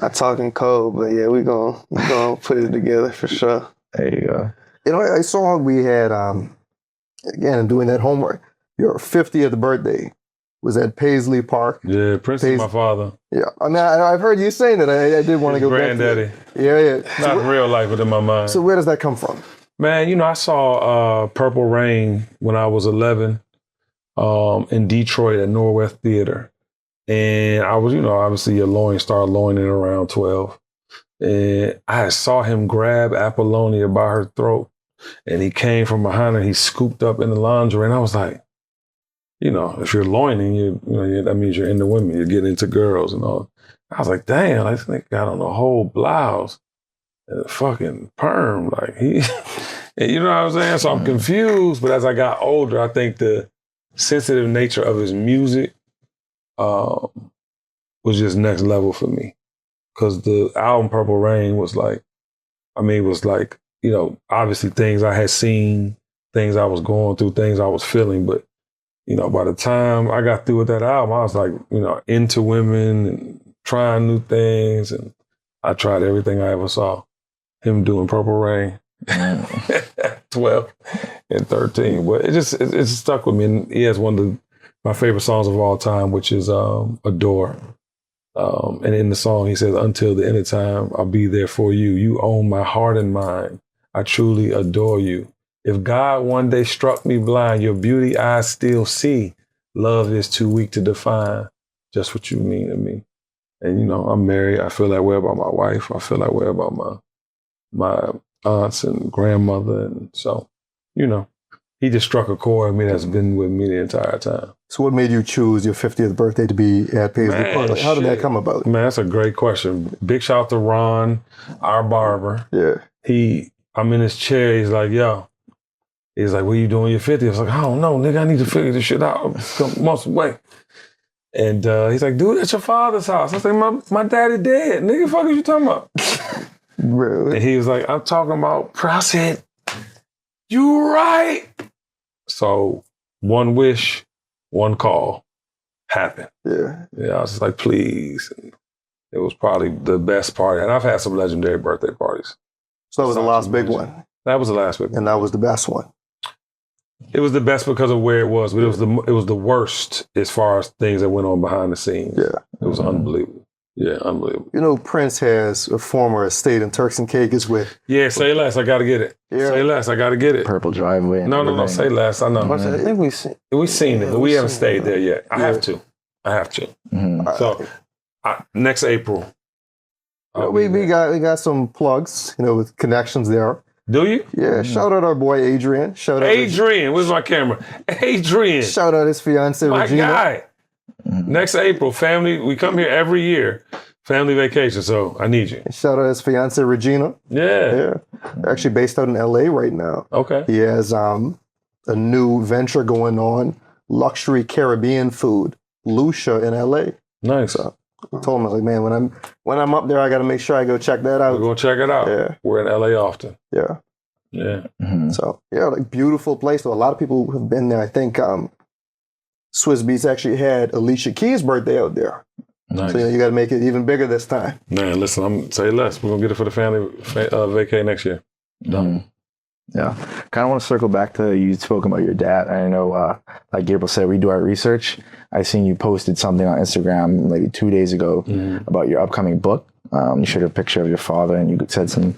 I talking cold, but yeah, we gonna put it together for sure. There you go. You know, I saw we had, again, doing that homework, your 50th birthday was at Paisley Park. Yeah, Prince is my father. Yeah, I mean, I've heard you saying that. I did want to go granddaddy. back to it. Yeah. Not in real life, but in my mind. So where does that come from? Man, you know, I saw Purple Rain when I was 11 in Detroit at Norwest Theater. And I was, you know, obviously started loining around 12. And I saw him grab Apollonia by her throat. And he came from behind her. He scooped up in the lingerie. And I was like, you know, if you're loining, that means you're into women. You're getting into girls and all. I was like, damn, I think got on a whole blouse and a fucking perm. Like he, you know what I'm saying? So I'm confused. But as I got older, I think the sensitive nature of his music was just next level for me. Because the album Purple Rain was like, you know, obviously things I had seen, things I was going through, things I was feeling. But, you know, by the time I got through with that album, I was like, you know, into women and trying new things. And I tried everything I ever saw. Him doing Purple Rain at 12 and 13. But it stuck with me. And he has one of my favorite songs of all time, which is Adore. And in the song, he says, until the end of time, I'll be there for you. You own my heart and mind. I truly adore you. If God one day struck me blind, your beauty I still see. Love is too weak to define just what you mean to me. And, you know, I'm married. I feel that way about my wife. I feel that way about my aunts and grandmother. And so, you know, he just struck a chord with me that's been with me the entire time. So what made you choose your 50th birthday to be at Paisley Park? Like, how did that come about? Man, that's a great question. Big shout out to Ron, our barber. Yeah. I'm in his chair. He's like, yo. He's like, what are you doing your 50th? I was like, I don't know, nigga. I need to figure this shit out. I'm a couple months away. And he's like, dude, at your father's house. I was like, my daddy dead. Nigga, fuck are you talking about? Really? And he was like, I'm talking about, I said, you right. So one wish, one call happened. Yeah. Yeah, I was just like, please. And it was probably the best party. And I've had some legendary birthday parties. So that was the last big one. That was the last big one. And that was the best one. It was the best because of where it was, but it was the worst as far as things that went on behind the scenes. Yeah. It was unbelievable. Yeah, unbelievable. You know, Prince has a former estate in Turks and Caicos with... Yeah, say less, I gotta get it. Yeah. Say less, I gotta get it. Purple driveway. No, say less, I know. I think we've seen it, but we haven't stayed there yet. I have to. Mm-hmm. So, next April. We got some plugs, you know, with connections there. Do you? Yeah, shout out our boy Adrian. Adrian, where's my camera? Adrian. Shout out his fiance Regina. My guy. Next April, family, we come here every year, family vacation, so I need you. Shout out his fiance Regina. Yeah. They're actually based out in LA right now. Okay. He has a new venture going on, luxury Caribbean food, Lucia in LA. Nice. So I told him, I was like, man, when I'm up there, I got to make sure I go check that out. We're going to check it out. Yeah. We're in LA often. Yeah. Yeah. Mm-hmm. So, yeah, like beautiful place. So a lot of people have been there. I think Swiss Beats actually had Alicia Keys' birthday out there. Nice. So, you got to make it even bigger this time. Man, listen, I'm say less. We're going to get it for the family vacay next year. Done. Yeah. Kind of want to circle back to you spoke about your dad. I know, like Gabriel said, we do our research. I seen you posted something on Instagram maybe 2 days ago about your upcoming book. You showed a picture of your father and you said some,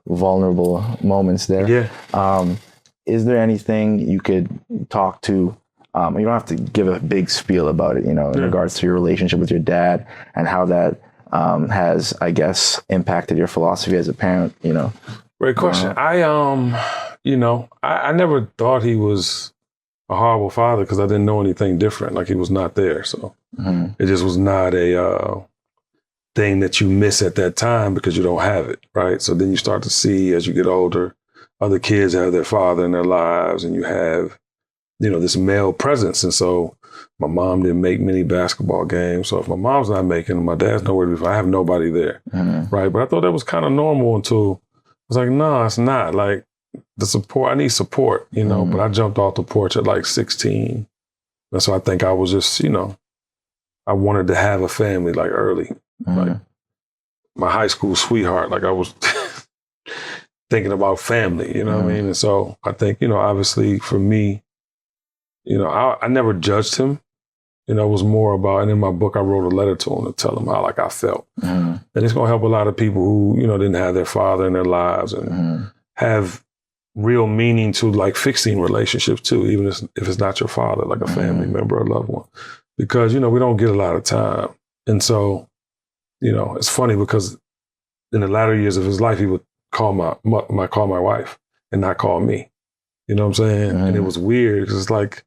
vulnerable moments there. Yeah. Is there anything you could talk to? You don't have to give a big spiel about it, in regards to your relationship with your dad and how that has, I guess, impacted your philosophy as a parent, Great question. I never thought he was a horrible father because I didn't know anything different. Like he was not there. So it just was not a thing that you miss at that time because you don't have it, right? So then you start to see as you get older, other kids have their father in their lives and you have, this male presence. And so my mom didn't make many basketball games. So if my mom's not making them, my dad's nowhere to be. I have nobody there, right? But I thought that was kind of normal until I was like, no, it's not. Like the support, I need support, but I jumped off the porch at like 16. And so I think I was just, I wanted to have a family like early. Like my high school sweetheart, like I was thinking about family, what I mean? And so I think, obviously for me, I never judged him. It was more about, and in my book, I wrote a letter to him to tell him how like I felt. And it's going to help a lot of people who, didn't have their father in their lives and have real meaning to like fixing relationships too, even if it's not your father, like a family member or loved one, because, we don't get a lot of time. And so, it's funny because in the latter years of his life, he would call my wife and not call me. You know what I'm saying? And it was weird because it's like,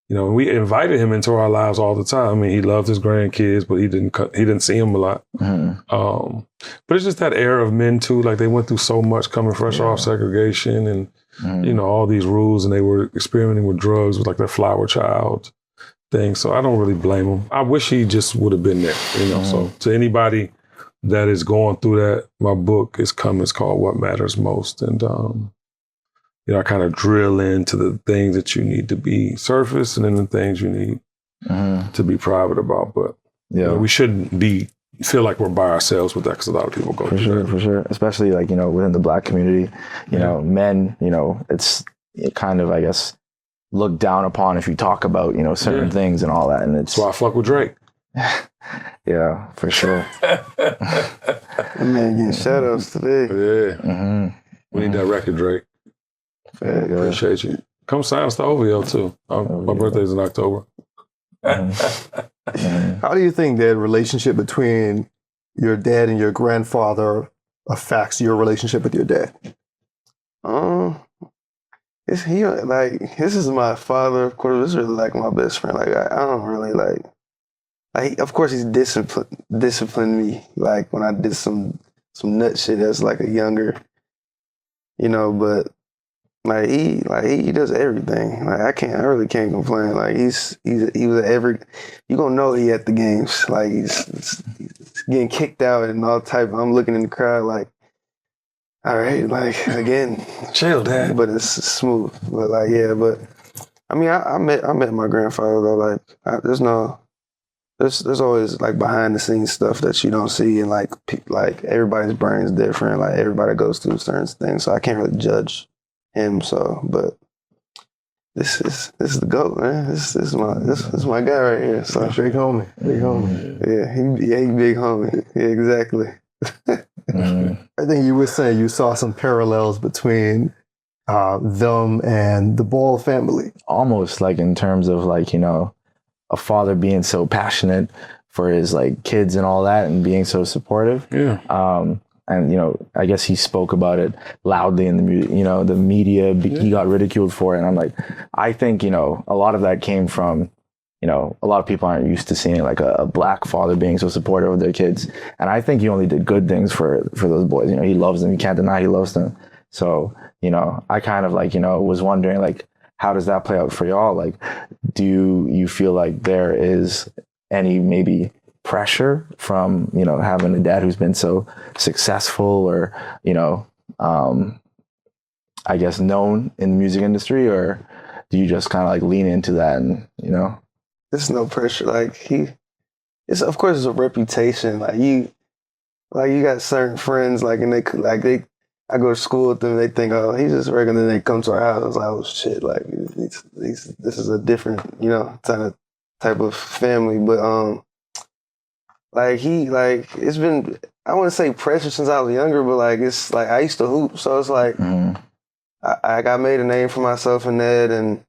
we invited him into our lives all the time. I mean, he loved his grandkids, but he didn't see them a lot. But it's just that era of men too. Like they went through so much coming fresh off segregation and, all these rules, and they were experimenting with drugs with like their flower child thing. So I don't really blame him. I wish he just would have been there, So to anybody that is going through that, my book is coming. It's called What Matters Most. And, I kind of drill into the things that you need to be surface and then the things you need to be private about. But we shouldn't feel like we're by ourselves with that because a lot of people go through that. For sure. Especially like, within the Black community, men, it's kind of, I guess, looked down upon if you talk about, certain things and all that. And it's that's why I fuck with Drake. Yeah, for sure. Man, getting shout outs today. Yeah. We need that record, Drake. Appreciate you. Come sign us to OVO too. My birthday's in October. How do you think that relationship between your dad and your grandfather affects your relationship with your dad? This is my father. Of course, this is really like my best friend. Like I don't really like. Of course, he's disciplined me. Like when I did some nut shit as like a younger, but. Like he does everything. Like I really can't complain. Like he was you gonna know he at the games. Like he's getting kicked out and all type. I'm looking in the crowd like, all right, like again, chill, Dad. But it's smooth. But like but I mean I met my grandfather though. Like there's always like behind the scenes stuff that you don't see, and like everybody's brain is different. Like everybody goes through certain things, so I can't really judge him. So, but this is the GOAT, man. This is my guy right here. So big homie. Yeah, he big homie. Yeah, exactly. I think you were saying you saw some parallels between them and the Ball family. Almost like in terms of like, a father being so passionate for his like kids and all that and being so supportive. Yeah. And, I guess he spoke about it loudly in the media, he got ridiculed for it. And I'm like, I think, a lot of that came from, a lot of people aren't used to seeing like a Black father being so supportive of their kids. And I think he only did good things for those boys. He loves them. You can't deny he loves them. So, I kind of like, was wondering like, how does that play out for y'all? Like, do you feel like there is any maybe pressure from, having a dad who's been so successful or, I guess known in the music industry, or do you just kind of like lean into that and, There's no pressure. Like of course it's a reputation. Like you got certain friends, like, and they I go to school with them, they think, oh, he's just regular. Then they come to our house. I was like, oh shit, like this is a different, type of family. But it's been, I wouldn't say pressure since I was younger, but like it's like I used to hoop, so it's like I made a name for myself in that, and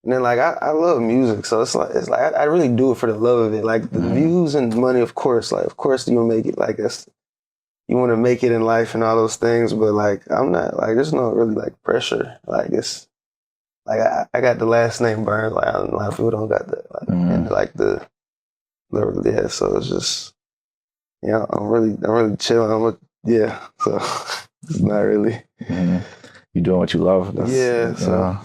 then like I love music, so it's like I really do it for the love of it. Like the views and money, of course you want to make it like that's. You want to make it in life and all those things, but like I'm not like there's no really like pressure. Like it's like I got the last name Burns. Like a lot of people don't got that. Like, and like the so it's just I'm really chilling. So it's not really. You doing what you love. So.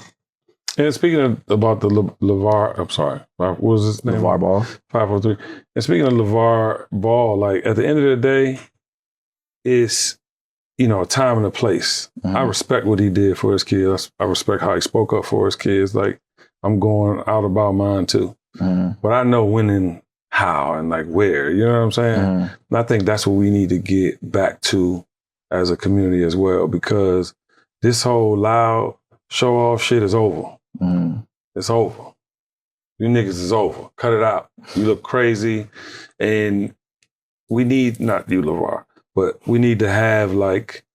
And speaking about the LaVar, I'm sorry, what was his name? LaVar Ball. 503. And speaking of LaVar Ball, like at the end of the day. It's, a time and a place. I respect what he did for his kids. I respect how he spoke up for his kids. Like, I'm going out about mine too. But I know when and how and like where, you know what I'm saying? And I think that's what we need to get back to as a community as well, because this whole loud show off shit is over. It's over. You niggas is over. Cut it out. You look crazy. And we need, not you, LaVar, but we need to have like,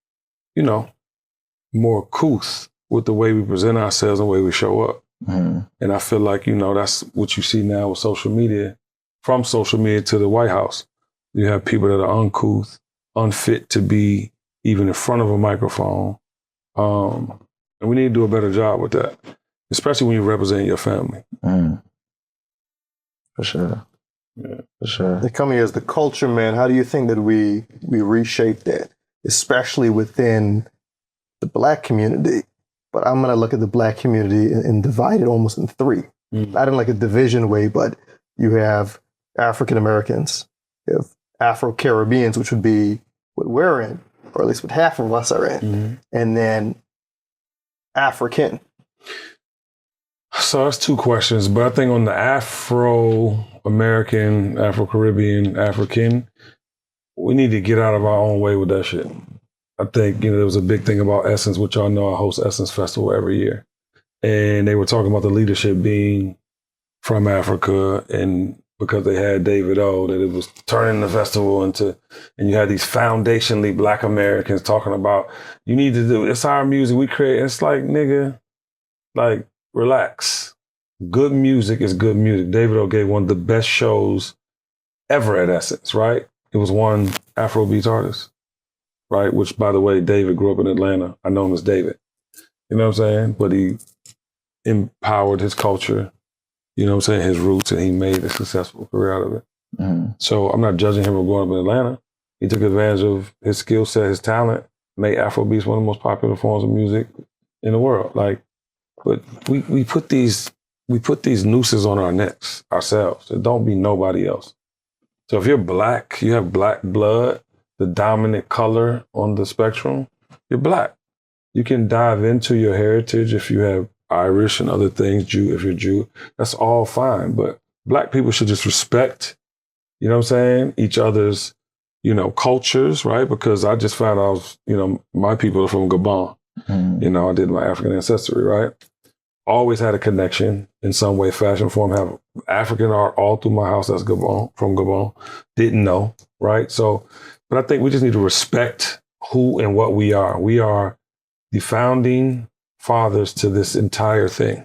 more couth with the way we present ourselves and the way we show up. And I feel like, that's what you see now with social media. From social media to the White House, you have people that are uncouth, unfit to be even in front of a microphone. And we need to do a better job with that, especially when you represent your family. For sure. Yeah. For sure. They come here as the culture, man. How do you think that we reshape that, especially within the Black community? But I'm going to look at the Black community and divide it almost in three. Not in like a division way, but you have African Americans, you have Afro-Caribbeans, which would be what we're in, or at least what half of us are in, and then African. So that's two questions, but I think on the Afro-American, Afro-Caribbean, African, we need to get out of our own way with that shit. I think, there was a big thing about Essence, which y'all know I host Essence Festival every year. And they were talking about the leadership being from Africa, and because they had David O, that it was turning the festival into, and you had these foundationally Black Americans talking about, you need to do, it's our music, we create. It's like, nigga, like, relax. Good music is good music. David O gave one of the best shows ever at Essence, right? It was one Afrobeats artist, right? Which, by the way, David grew up in Atlanta. I know him as David. You know what I'm saying? But he empowered his culture, his roots, and he made a successful career out of it. So I'm not judging him for growing up in Atlanta. He took advantage of his skill set, his talent, made Afrobeats one of the most popular forms of music in the world. Like, but we put these nooses on our necks ourselves. It don't be nobody else. So if you're Black, you have Black blood, the dominant color on the spectrum, you're Black. You can dive into your heritage if you have Irish and other things, Jew, if you're Jew, that's all fine. But Black people should just respect, each other's, cultures, right? Because I just found out, my people are from Gabon. I did my African ancestry, right? Always had a connection in some way, fashion, form, have African art all through my house. That's Gabon, from Gabon. Didn't know, right? So, but I think we just need to respect who and what we are. We are the founding fathers to this entire thing,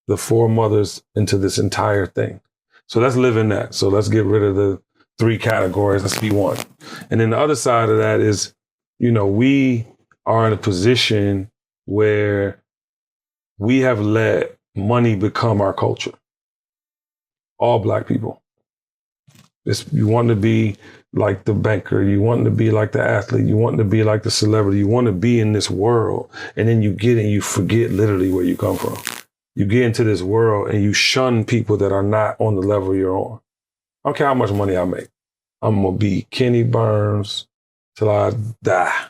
the foremothers into this entire thing. So let's live in that. So let's get rid of the three categories. Let's be one. And then the other side of that is, we are in a position where we have let money become our culture. All Black people. You want to be like the banker. You want to be like the athlete. You want to be like the celebrity. You want to be in this world. And then you get and you forget literally where you come from. You get into this world and you shun people that are not on the level you're on. I don't care how much money I make. I'm going to be Kenny Burns till I die.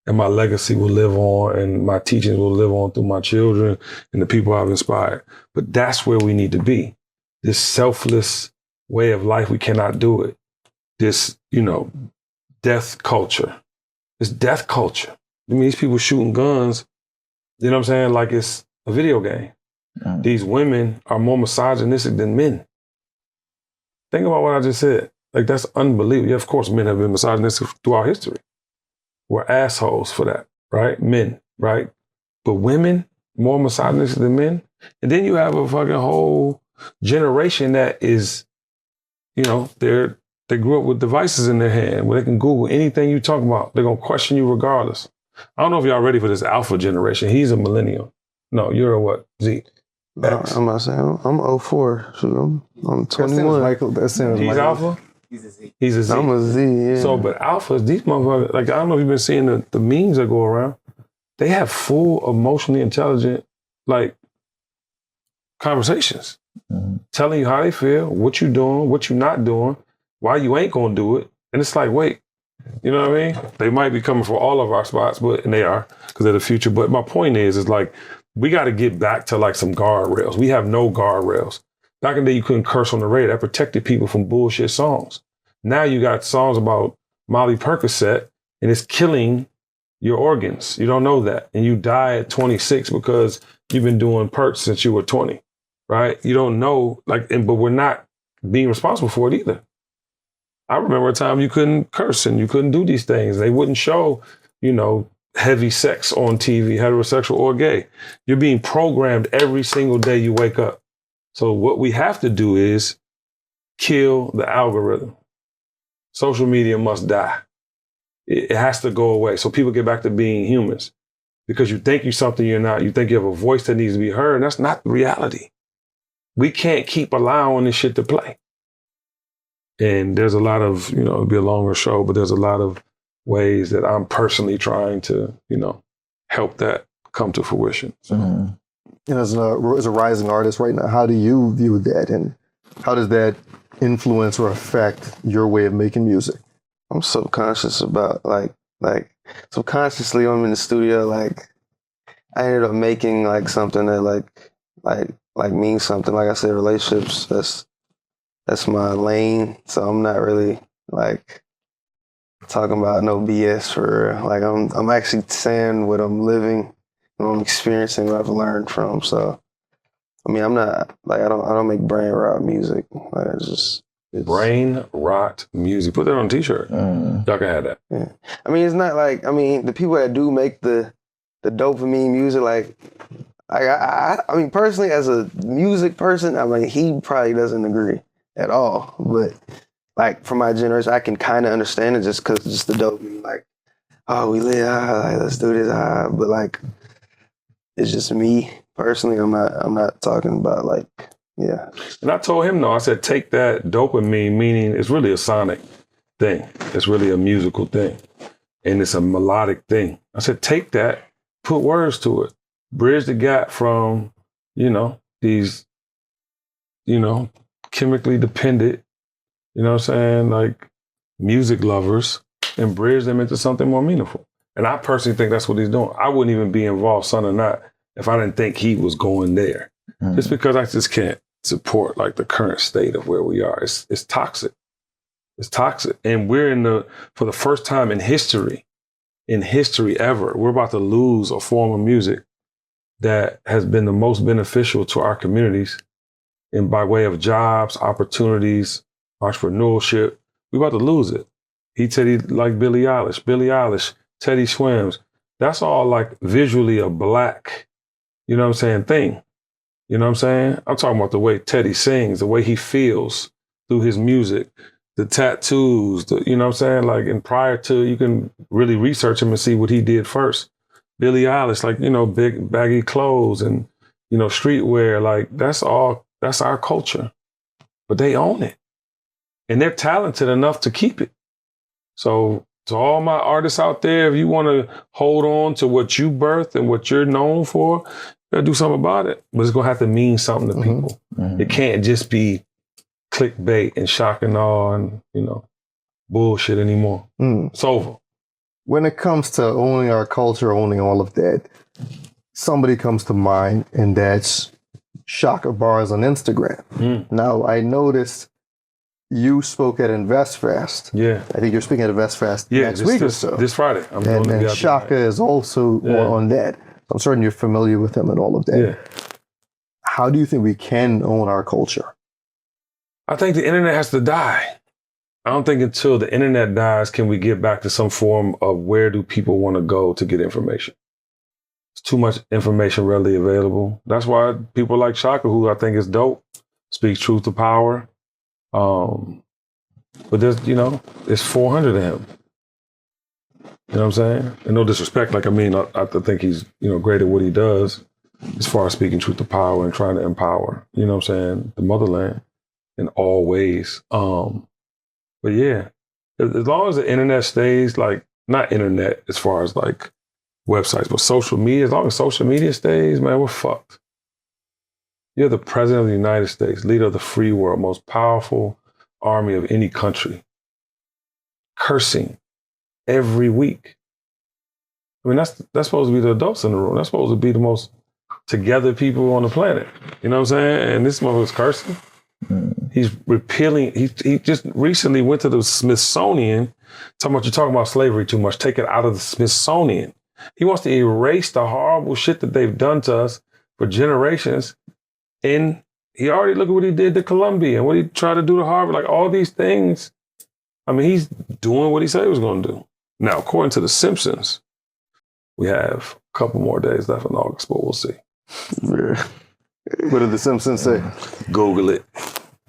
And my legacy will live on, and my teachings will live on through my children and the people I've inspired. But that's where we need to be. This selfless way of life, we cannot do it. This, death culture. It's death culture. I mean, these people shooting guns, you know what I'm saying? Like it's a video game. These women are more misogynistic than men. Think about what I just said. Like, that's unbelievable. Yeah, of course, men have been misogynistic throughout history. We're assholes for that, right? Men, right? But women, more misogynistic than men. And then you have a fucking whole generation that is, you know, they grew up with devices in their hand where they can Google anything you talk about. They're going to question you regardless. I don't know if y'all ready for this alpha generation. He's a millennial. No, you're a what? Z. X. I'm about to say, I'm 04. So I'm 21. Michael, He's alpha? He's a Z. He's a Z. I'm a Z, yeah. So, but alphas, these motherfuckers, like, I don't know if you've been seeing the memes that go around. They have full emotionally intelligent, like, conversations. Telling you how they feel, what you doing, what you not doing, why you ain't gonna do it. And it's like, wait, you know what I mean? They might be coming for all of our spots, and they are, because they're the future. But my point is like, we got to get back to like some guardrails. We have no guardrails. Back in the day, you couldn't curse on the radio. That protected people from bullshit songs. Now you got songs about Molly Percocet, and it's killing your organs. You don't know that. And you die at 26 because you've been doing perks since you were 20, right? You don't know, like, but we're not being responsible for it either. I remember a time you couldn't curse and you couldn't do these things. They wouldn't show, you know, heavy sex on TV, heterosexual or gay. You're being programmed every single day you wake up. So what we have to do is kill the algorithm. Social media must die. It has to go away so people get back to being humans. Because you think you're something you're not. You think you have a voice that needs to be heard. And that's not the reality. We can't keep allowing this shit to play. And there's a lot of, you know, it'll be a longer show, but there's a lot of ways that I'm personally trying to, you know, help that come to fruition. So. And as a rising artist right now, how do you view that? And how does that influence or affect your way of making music? I'm subconscious about like subconsciously when I'm in the studio, like I ended up making like something that like means something. Like I said, relationships, that's my lane. So I'm not really like talking about no BS for like I'm actually saying what I'm living, what I'm experiencing, what I've learned from. So I mean, I'm not like I don't make brain rot music. Like it's brain rot music. Put that on a t-shirt. Y'all can have that. Yeah. I mean, it's not like the people that do make the dopamine music, like I mean, personally, as a music person, I mean, he probably doesn't agree at all. But like for my generation, I can kind of understand it just because just the dopamine, like, oh, we live, like, let's do this, but like, it's just me personally. I'm not talking about like, yeah. And I told him, no, I said, take that dopamine, meaning it's really a sonic thing. It's really a musical thing. And it's a melodic thing. I said, take that, put words to it, bridge the gap from, you know, these, you know, chemically dependent, you know what I'm saying, like music lovers, and bridge them into something more meaningful. And I personally think that's what he's doing. I wouldn't even be involved, son or not, if I didn't think he was going there. Just because I just can't support like the current state of where we are. It's toxic. It's toxic. And we're for the first time in history ever, we're about to lose a form of music that has been the most beneficial to our communities, and by way of jobs, opportunities, entrepreneurship. We're about to lose it. He said he liked Billie Eilish, Teddy Swims. That's all like visually a black, you know what I'm saying, thing. You know what I'm saying? I'm talking about the way Teddy sings, the way he feels through his music, the tattoos, you know what I'm saying? Like, and prior to, you can really research him and see what he did first. Billie Eilish, like, you know, big baggy clothes and, you know, streetwear, like that's our culture. But they own it. And they're talented enough to keep it. So to all my artists out there, if you want to hold on to what you birthed and what you're known for, you gotta do something about it. But it's gonna have to mean something to people. It can't just be clickbait and shock and awe and, you know, bullshit anymore. It's over. When it comes to owning our culture, owning all of that, somebody comes to mind, and that's Shaka Bars on Instagram. Now, I noticed you spoke at InvestFest. Yeah. I think you're speaking at InvestFest next week or so. This Friday. And Shaka is also on that. I'm certain you're familiar with him and all of that. Yeah. How do you think we can own our culture? I think the internet has to die. I don't think until the internet dies can we get back to some form of where do people want to go to get information. It's too much information readily available. That's why people like Shaka, who I think is dope, speaks truth to power. But there's, it's 400 of him. You know what I'm saying? And no disrespect, I think he's, great at what he does as far as speaking truth to power and trying to empower, you know what I'm saying, the motherland in all ways. But yeah, as long as the internet stays, not internet as far as websites, but social media, as long as social media stays, man, we're fucked. You're the president of the United States, leader of the free world, most powerful army of any country, cursing every week. I mean, that's supposed to be the adults in the room. That's supposed to be the most together people on the planet. You know what I'm saying? And this motherfucker's cursing. He's repealing. He just recently went to the Smithsonian, you're talking about slavery too much. Take it out of the Smithsonian. He wants to erase the horrible shit that they've done to us for generations. And he already, look at what he did to Columbia and what he tried to do to Harvard, all these things. I mean, he's doing what he said he was going to do. Now, according to The Simpsons, we have a couple more days left in August, but we'll see. What did The Simpsons say? Google it.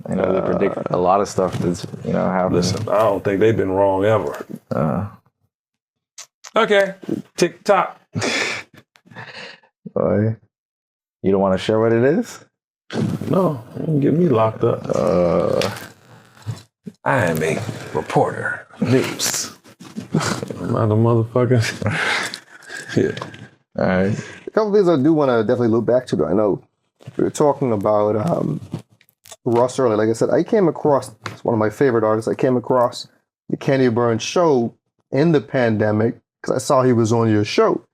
They predict a lot of stuff that's, happening. Listen, I don't think they've been wrong ever. Okay, TikTok. Boy, you don't want to share what it is? No, you can get me locked up. I am a reporter of news. I'm not a motherfucker. Yeah. All right. A couple of things I do want to definitely look back to, though. I know we were talking about Russ earlier. Like I said, I came across, it's one of my favorite artists, I came across the Kenny Burns show in the pandemic because I saw he was on your show.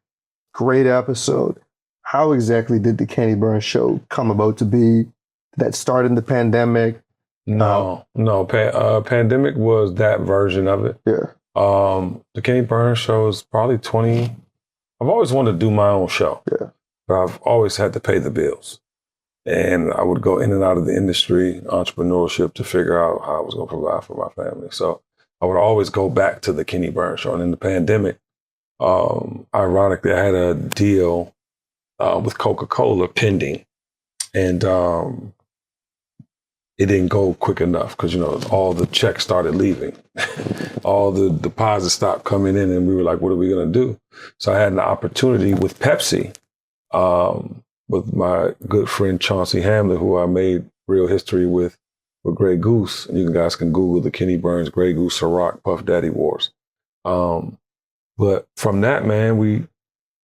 Great episode. How exactly did the Kenny Burns show come about to be? Did that start in the pandemic? No. Pandemic was that version of it. Yeah. The Kenny Burns show is probably 20. I've always wanted to do my own show. Yeah. But I've always had to pay the bills. And I would go in and out of the industry, entrepreneurship, to figure out how I was going to provide for my family. So I would always go back to the Kenny Burns show. And in the pandemic, ironically, I had a deal with Coca-Cola pending. And it didn't go quick enough because, all the checks started leaving. All the deposits stopped coming in, and we were like, what are we going to do? So I had an opportunity with Pepsi, with my good friend Chauncey Hamlet, who I made real history with Grey Goose. And you guys can Google the Kenny Burns, Grey Goose, Ciroc, Puff Daddy Wars. But from that, man, we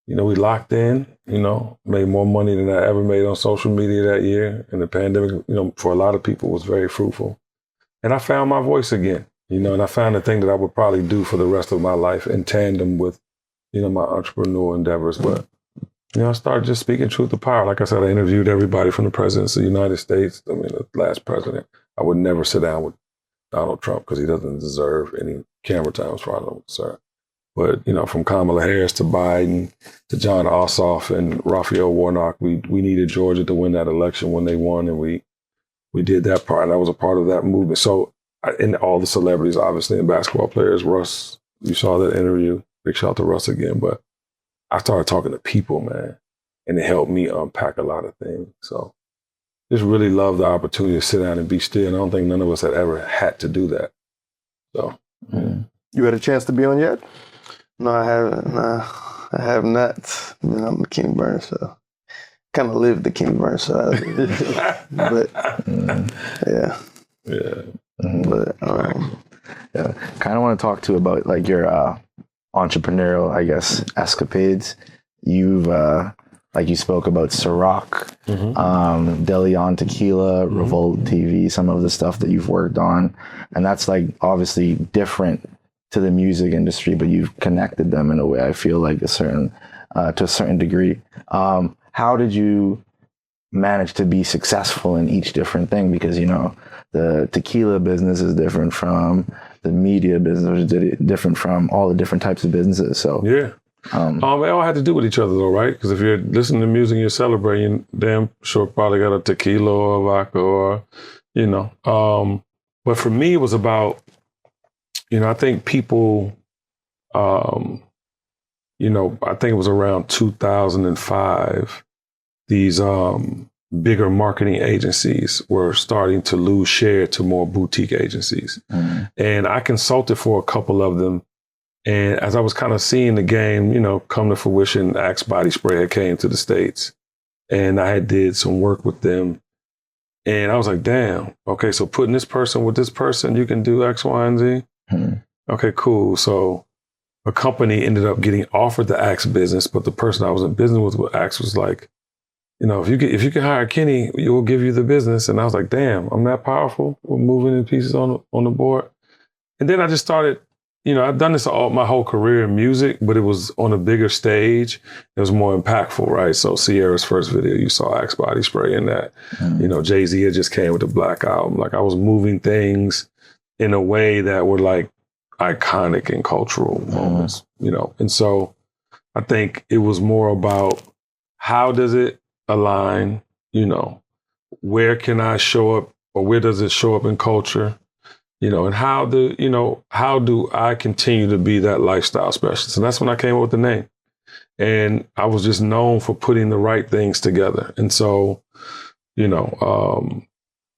locked in, made more money than I ever made on social media that year. And the pandemic, for a lot of people was very fruitful. And I found my voice again, and I found the thing that I would probably do for the rest of my life in tandem with, my entrepreneurial endeavors. But, I started just speaking truth to power. Like I said, I interviewed everybody from the presidents of the United States. I mean, the last president. I would never sit down with Donald Trump because he doesn't deserve any camera time as far as I'm concerned. But, from Kamala Harris to Biden to John Ossoff and Raphael Warnock, we needed Georgia to win that election when they won, and we did that part. And I was a part of that movement. So, and all the celebrities, obviously, and basketball players, Russ, you saw that interview. Big shout out to Russ again. But I started talking to people, man, and it helped me unpack a lot of things. So just really love the opportunity to sit down and be still. And I don't think none of us had ever had to do that. So. You had a chance to be on yet? No, I haven't. No, I have not. I'm a Kenny Burns, so kind of lived the Kenny Burns side. But yeah. But yeah, kind of want to talk to about your entrepreneurial, I guess, escapades. You've you spoke about Ciroc, DeLeon Tequila, Revolt TV, some of the stuff that you've worked on, and that's obviously different to the music industry, but you've connected them in a way, I feel like to a certain degree. How did you manage to be successful in each different thing? Because, you know, the tequila business is different from the media business, is different from all the different types of businesses. So yeah. They all had to do with each other though, right? Because if you're listening to music and you're celebrating, damn sure probably got a tequila or a vodka or, you know. But for me, it was about, you know, I think people, you know, I think it was around 2005, these bigger marketing agencies were starting to lose share to more boutique agencies. And I consulted for a couple of them. And as I was kind of seeing the game, you know, come to fruition, Axe Body Spray had came to the States and I had did some work with them. And I was like, damn, okay, so putting this person with this person, you can do X, Y, and Z. Okay, cool. So a company ended up getting offered the Axe business, but the person I was in business with Axe was like, you know, if you can hire Kenny, we'll give you the business. And I was like, damn, I'm that powerful. We're moving in pieces on the board. And then I just started, you know, I've done this all my whole career in music, but it was on a bigger stage. It was more impactful, right? So Sierra's first video, you saw Axe Body Spray in that. You know, Jay-Z had just came with the Black Album. Like I was moving things in a way that were like iconic and cultural moments, you know? And so I think it was more about how does it align, you know, where can I show up or where does it show up in culture? You know, and how do I continue to be that lifestyle specialist? And that's when I came up with the name. And I was just known for putting the right things together. And so, you know,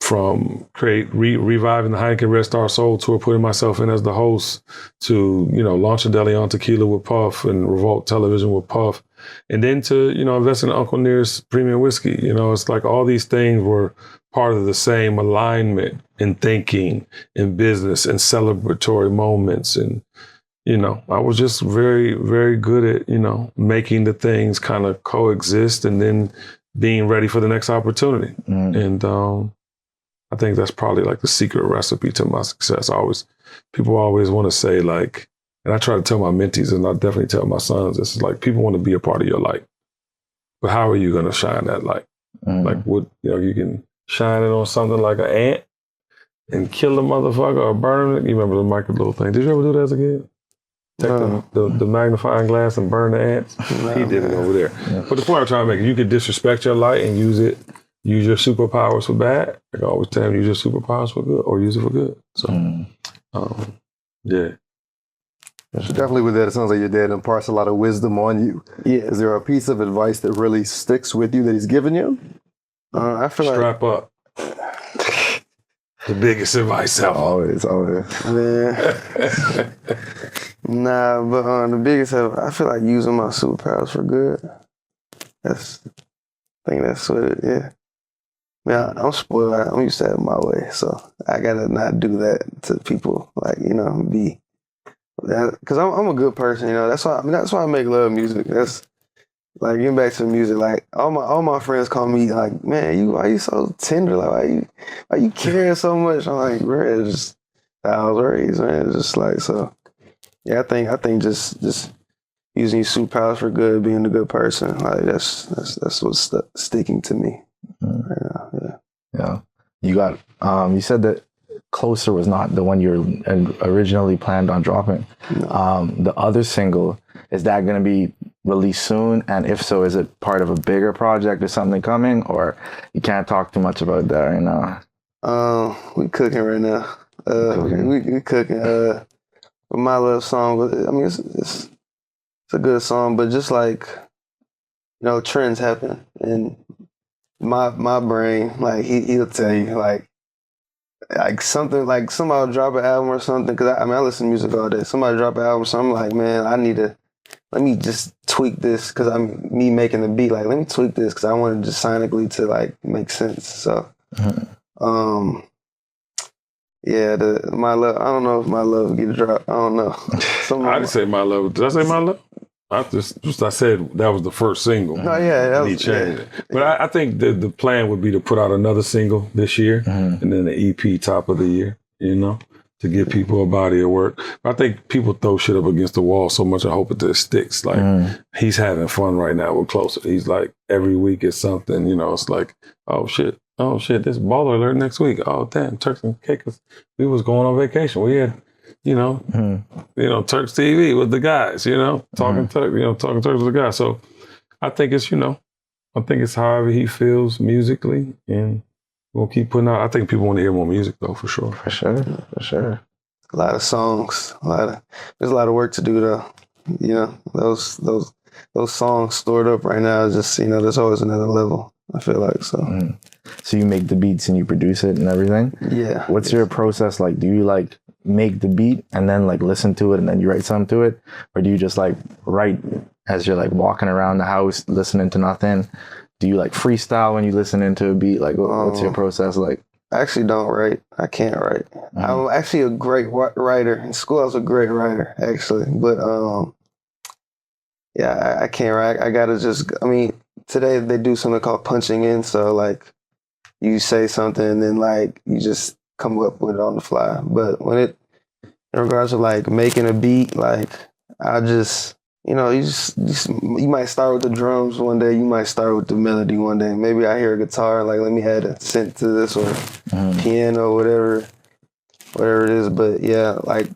from reviving the Heineken Red Star Soul Tour, putting myself in as the host, to, you know, launch a deli on tequila with Puff and Revolt Television with Puff, and then to, you know, invest in Uncle Near's premium whiskey. You know, it's like all these things were part of the same alignment in thinking, in business, and celebratory moments. And, you know, I was just very, very good at, you know, making the things kind of coexist and then being ready for the next opportunity. And I think that's probably like the secret recipe to my success. People always want to say like, and I try to tell my mentees, and I definitely tell my sons, this is like, people want to be a part of your light, but how are you going to shine that light? Like, what, you know, you can shine it on something like an ant and kill the motherfucker or burn it. You remember the Michael Little thing? Did you ever do that as a kid? Take the magnifying glass and burn the ants? He did it over there. But the point I'm trying to make, you could disrespect your light and use your superpowers for bad. Like I always tell them, use your superpowers for good or use it for good. So, yeah. Definitely with that, it sounds like your dad imparts a lot of wisdom on you. Yeah. Is there a piece of advice that really sticks with you that he's given you? I feel Strap up. The biggest advice ever. Always. Man. Nah, but the biggest I feel like using my superpowers for good. I think that's what it, yeah. Man, I'm spoiled. I'm used to having my way, so I gotta not do that to people. Like, you know, be that, because I'm a good person. You know, that's why I make love music. That's like, getting back to the music. Like all my friends call me like, man, why you so tender? Like, why you caring so much? I'm like, bro, it's just how I was raised, man. It's just like, so. Yeah, I think just using your superpowers for good, being a good person, like that's what's sticking to me right now. Yeah. You got you said that Closer was not the one you originally planned on dropping. No. The other single, is that going to be released soon? And if so, is it part of a bigger project or something coming, or you can't talk too much about that right now? We cooking right now. We cooking. My love song, I mean, it's a good song, but just like, you know, trends happen, and my brain, like he'll tell you like something, like somebody drop an album or something, because I listen to music all day. Somebody drop an album, so I'm like, man, let me just tweak this, because I'm me making the beat. Like, let me tweak this because I want it just sonically to like make sense. So, yeah, My Love. I don't know if My Love get dropped. I don't know. I didn't say My Love. Did I say My Love? I said that was the first single. No, yeah, he changed it. But I think the plan would be to put out another single this year, and then the EP top of the year. You know, to give people a body of work. But I think people throw shit up against the wall so much, I hope it sticks. Like, he's having fun right now with Closer. He's like, every week it's something, you know, it's like, oh shit, this baller alert next week. Oh damn, Turks and Caicos. We was going on vacation. We had, you know, Turks TV with the guys, you know, talking Turks with the guys. So I think it's, you know, however he feels musically, and we'll keep putting out. I think people want to hear more music though, for sure. For sure. A lot of songs, there's a lot of work to do though. You know, those songs stored up right now is just, you know, there's always another level, I feel like, so. So you make the beats and you produce it and everything? Yeah. What's your process like? Do you like make the beat and then like listen to it and then you write something to it? Or do you just like write as you're like walking around the house listening to nothing? Do you like freestyle when you listen into a beat? Like what's your process like? I actually don't write. I can't write. I'm actually a great writer. In school, I was a great writer, actually. But yeah, I can't write. I gotta just, I mean, today they do something called punching in. So like you say something and then like you just come up with it on the fly. But when in regards to like making a beat, like I just, you know, you might start with the drums one day, you might start with the melody one day. Maybe I hear a guitar, like let me add a synth to this, or piano, whatever it is. But yeah, like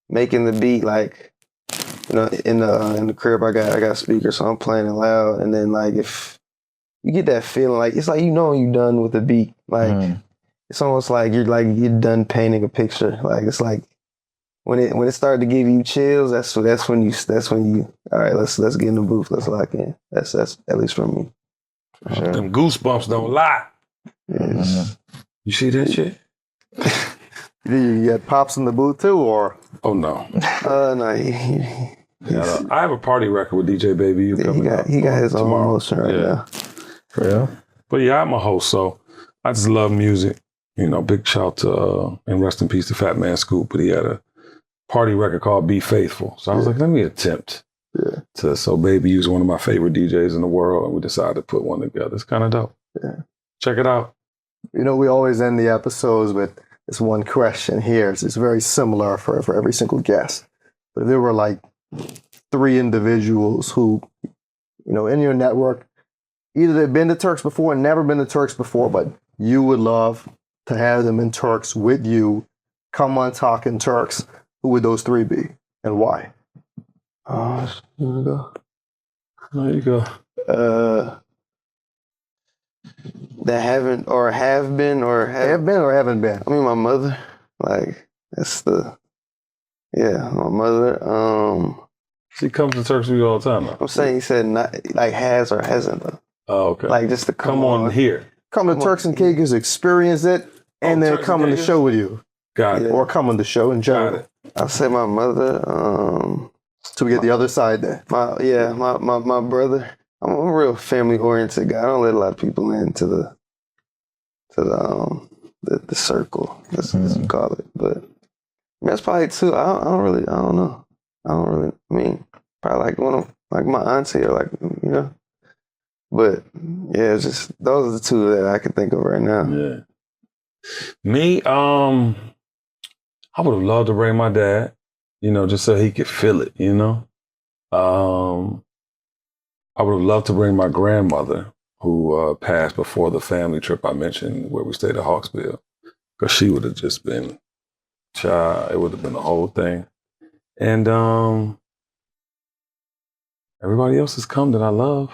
making the beat, like, you know, in the crib I got speakers, so I'm playing it loud, and then like if you get that feeling, like it's like, you know, you're done with the beat, like it's almost like you're done painting a picture. Like it's like when it started to give you chills, that's when you all right, let's get in the booth, let's lock in. That's at least for me. For sure. Them goosebumps don't lie. Yes. You see that shit? You got Pops in the booth too, or? Oh no. No. I have a party record with DJ Baby U coming up. He got his own motion right now. For real? But yeah, I'm a host, so I just love music. You know, big shout to, and rest in peace to Fat Man Scoop, but he had a party record called Be Faithful. So I was like, let me attempt to, so Baby U's one of my favorite DJs in the world, and we decided to put one together. It's kind of dope. Yeah. Check it out. You know, we always end the episodes with this one question here. It's very similar for every single guest. But if there were like 3 individuals who, you know, in your network, either they've been to Turks before and never been to Turks before, but you would love to have them in Turks with you, come on Talkin' Turks, who would those 3 be and why? Oh, There you go. That haven't or have been or Have been or haven't been? I mean, my mother, like that's my mother. She comes to Turks with you all the time now. I'm saying he said not like has or hasn't though. Oh, okay. Like just to come on here. Come to Turks and Caicos, experience it, and then come on the show with you. Got it. Or come on the show in general. Got it. I'll say my mother. So we get the other side there. My brother. I'm a real family oriented guy. I don't let a lot of people into the circle, as you call it. But I mean, that's probably 2. I don't know. I mean, probably like one of like my auntie or like, you know. But yeah, it's just those are the 2 that I can think of right now. Yeah. Me, I would have loved to bring my dad, you know, just so he could feel it, you know. I would have loved to bring my grandmother, who passed before the family trip I mentioned, where we stayed at Hawksbill, because she would have just been, it would have been the whole thing. And everybody else has come that I love.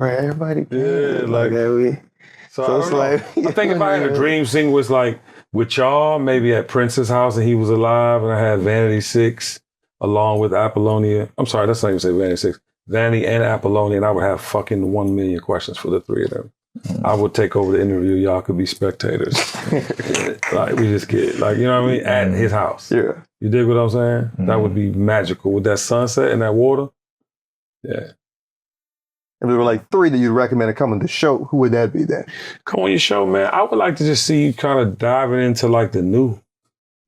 Right, everybody. Yeah, like that. So it's like, I think if I had a dream scene was like with y'all, maybe at Prince's house and he was alive, and I had Vanity 6 along with Apollonia. I'm sorry, that's not even say Vanity 6. Vanity and Apollonia, and I would have fucking 1 million questions for the 3 of them. I would take over the interview. Y'all could be spectators. Like we just get, like, you know what I mean? At his house. Yeah. You dig what I'm saying? That would be magical with that sunset and that water. Yeah. If there were like 3 that you'd recommend to come on the show, who would that be then? Come on your show, man. I would like to just see you kind of diving into like the new.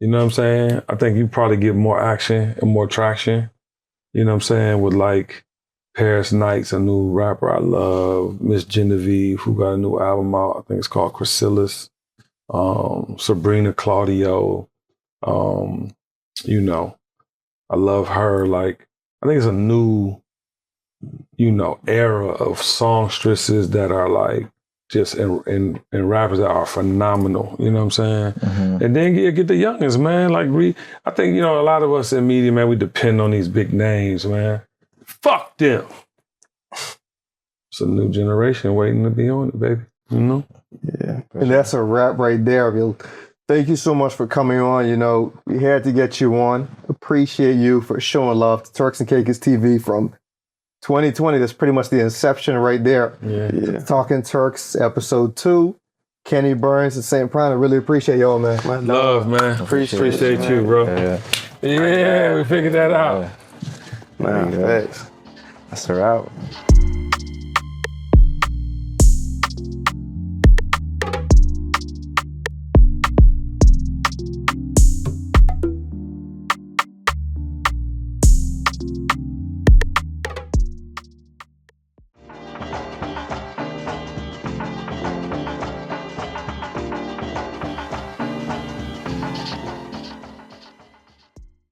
You know what I'm saying? I think you probably get more action and more traction. You know what I'm saying? With like Paris Knights, a new rapper I love. Miss Genevieve, who got a new album out. I think it's called Chrysalis. Sabrina Claudio. You know, I love her. Like, I think it's a new, you know, era of songstresses that are like just in rappers that are phenomenal. You know what I'm saying? Mm-hmm. And then get the youngins, man. Like, I think, you know, a lot of us in media, man, we depend on these big names, man. Fuck them. It's a new generation waiting to be on it, baby. You know? Yeah. And that's a wrap right there. Thank you so much for coming on. You know, we had to get you on. Appreciate you for showing love to Turks and Caicos TV from 2020. That's pretty much the inception right there. Yeah. Talking Turks, episode 2. Kenny Burns and SAINTPRANA. Really appreciate y'all, man. Love, man. Appreciate you, bro. Yeah, we figured that out. Man, thanks. That's her out.